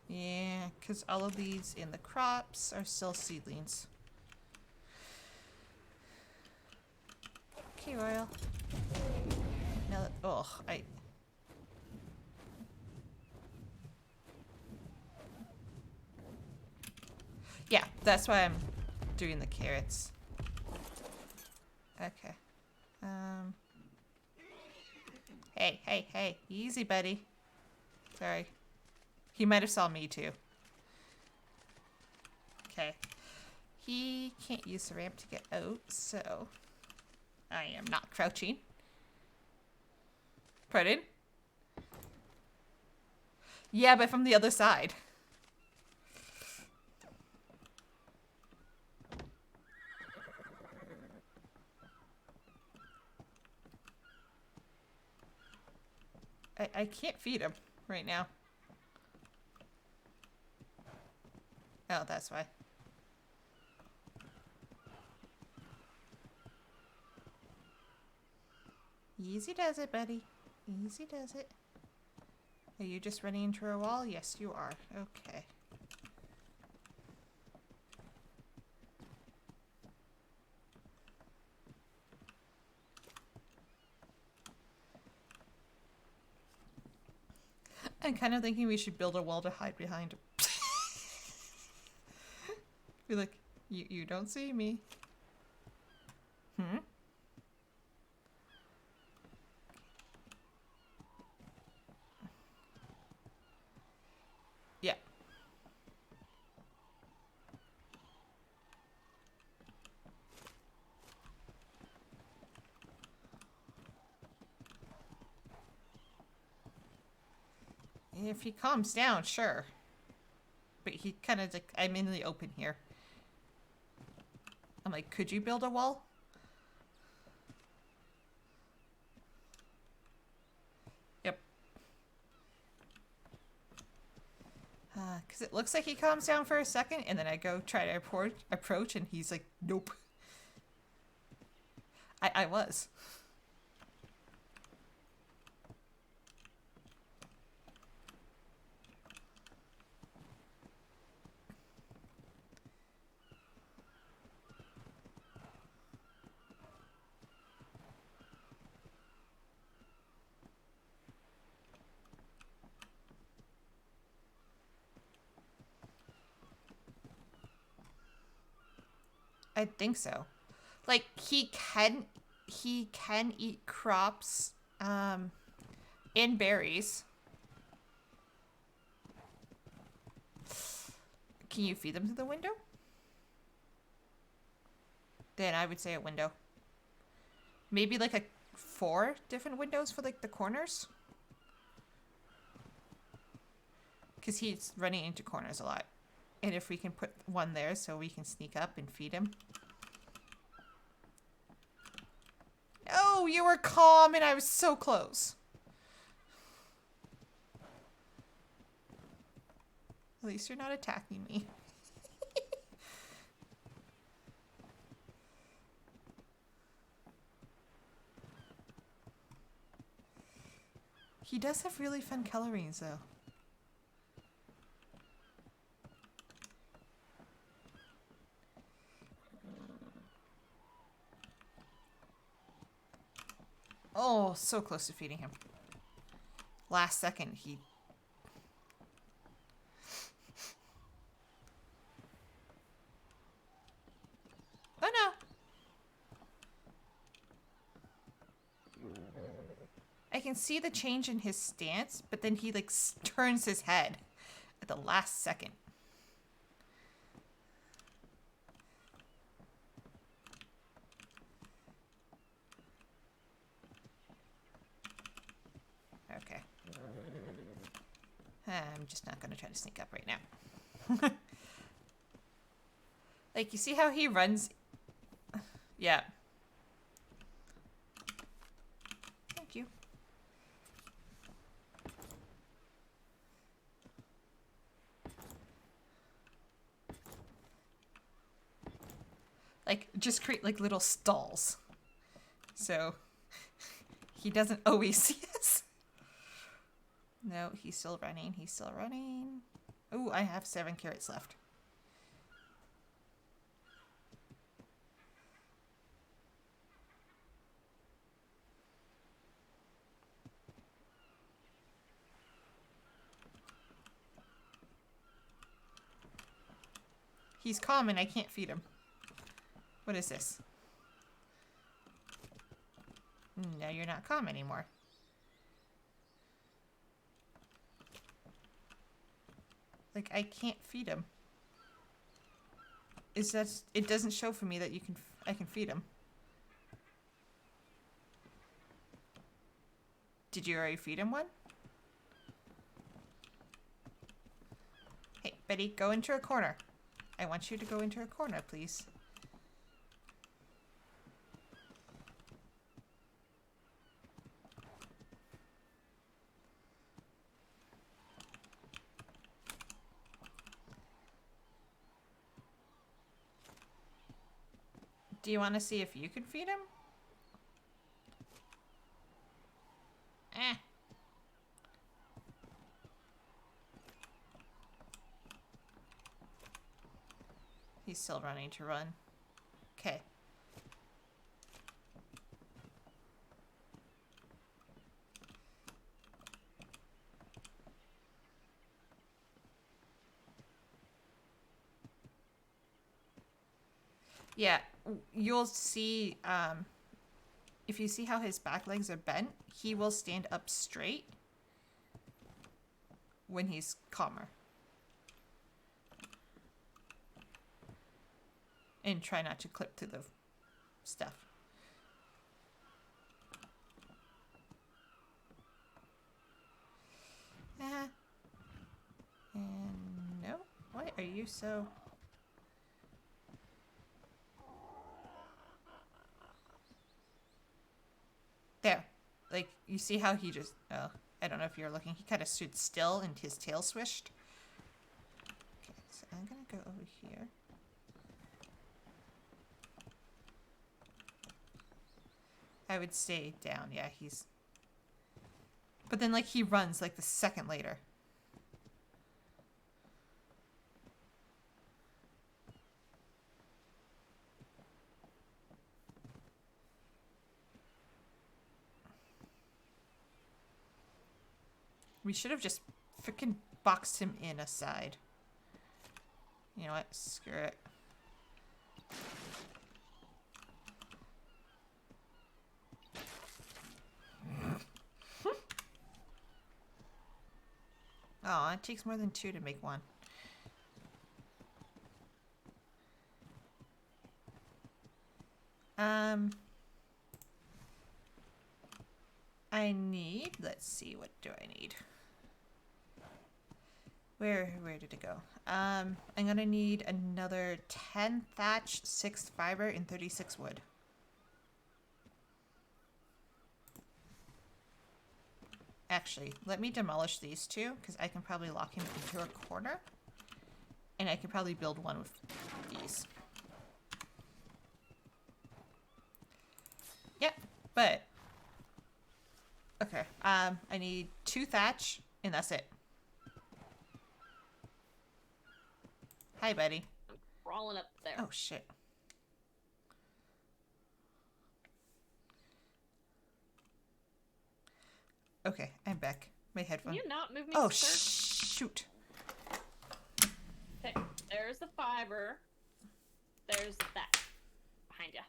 Yeah, because all of these in the crops are still seedlings. Okay, Royal. Now that, oh, yeah, that's why I'm doing the carrots. Okay. Hey, easy, buddy. Sorry. He might have saw me too. Okay. He can't use the ramp to get out, so I am not crouching. Pardon? Yeah, but from the other side. I can't feed him right now. Oh, that's why. Easy does it, buddy. Easy does it. Are you just running into a wall? Yes, you are. Okay. I'm kind of thinking we should build a wall to hide behind. Be like, you don't see me. Yeah. If he calms down, sure. But he kind of like, I'm in the open here. I'm like, could you build a wall? Yep. Because it looks like he calms down for a second, and then I go try to approach, and he's like, nope. I was. I think so. Like he can eat crops and berries. Can you feed them through the window? Then I would say a window. Maybe like 4 different windows for like the corners. Because he's running into corners a lot. And if we can put one there so we can sneak up and feed him. Oh, you were calm and I was so close. At least you're not attacking me. He does have really fun colorings though. Oh, so close to feeding him. Last second, he... Oh no! I can see the change in his stance, but then he like turns his head at the last second. I'm just not going to try to sneak up right now. Like, you see how he runs? Yeah. Thank you. Like, just create, like, little stalls. So, he doesn't always see us. No, he's still running. He's still running. Oh, I have 7 carrots left. He's calm and I can't feed him. What is this? No, you're not calm anymore. Like, I can't feed him. Is that... It doesn't show for me that you can... I can feed him. Did you already feed him one? Hey, Betty, go into a corner. I want you to go into a corner, please. Do you want to see if you can feed him? Eh. He's still running to run. Okay. Yeah, you'll see, if you see how his back legs are bent, he will stand up straight when he's calmer. And try not to clip through the stuff. And no, why are you so... There. Like, you see how he just... Oh, I don't know if you're looking. He kind of stood still and his tail swished. Okay, so I'm going to go over here. I would stay down. Yeah, he's... But then, like, he runs, like, the second later. We should have just freaking boxed him in aside. You know what? Screw it. Oh, it takes more than 2 to make 1. I need, let's see, what do I need? Where did it go? I'm gonna need another 10 thatch, 6 fiber, and 36 wood. Actually, let me demolish these 2, because I can probably lock him into a corner. And I can probably build one with these. Yep, but... Okay, I need 2 thatch, and that's it. Hi, buddy. I'm crawling up there. Oh, shit. Okay, I'm back. My headphone. Can you not move me? Oh, sir? shoot. Okay, there's the fiber. There's that behind you.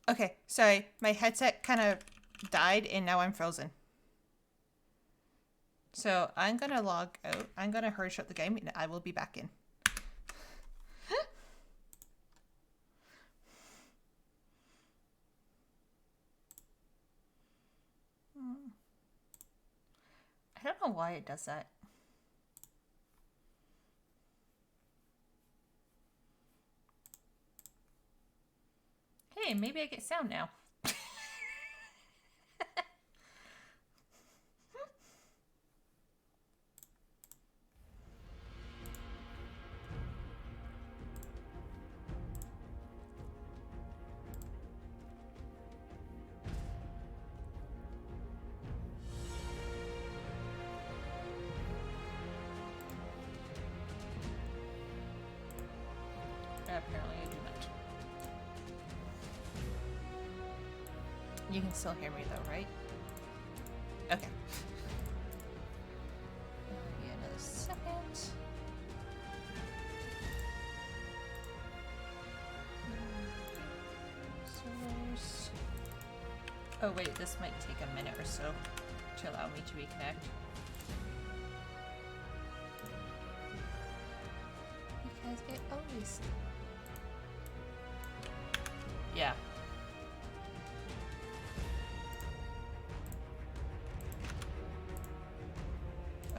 Okay, sorry. My headset kind of died and now I'm frozen. So I'm gonna log out. I'm gonna hurry shut the game, and I will be back in. I don't know why it does that. Hey, maybe I get sound now. Apparently I do not. You can still hear me though, right? Okay. Maybe another second. Servers. Oh wait, this might take a minute or so to allow me to reconnect. Because it always... Yeah.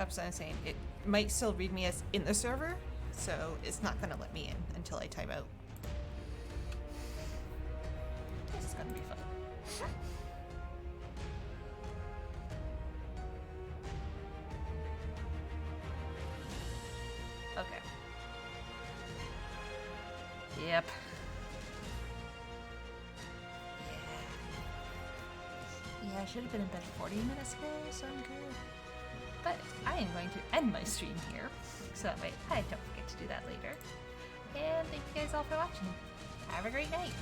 Oops, I'm saying it might still read me as in the server, so it's not gonna let me in until I time out. This is gonna be fun. Okay. Yep. Yeah, I should have been in bed 40 minutes ago, so I'm good. But I am going to end my stream here, so that way I don't forget to do that later. And thank you guys all for watching. Have a great night.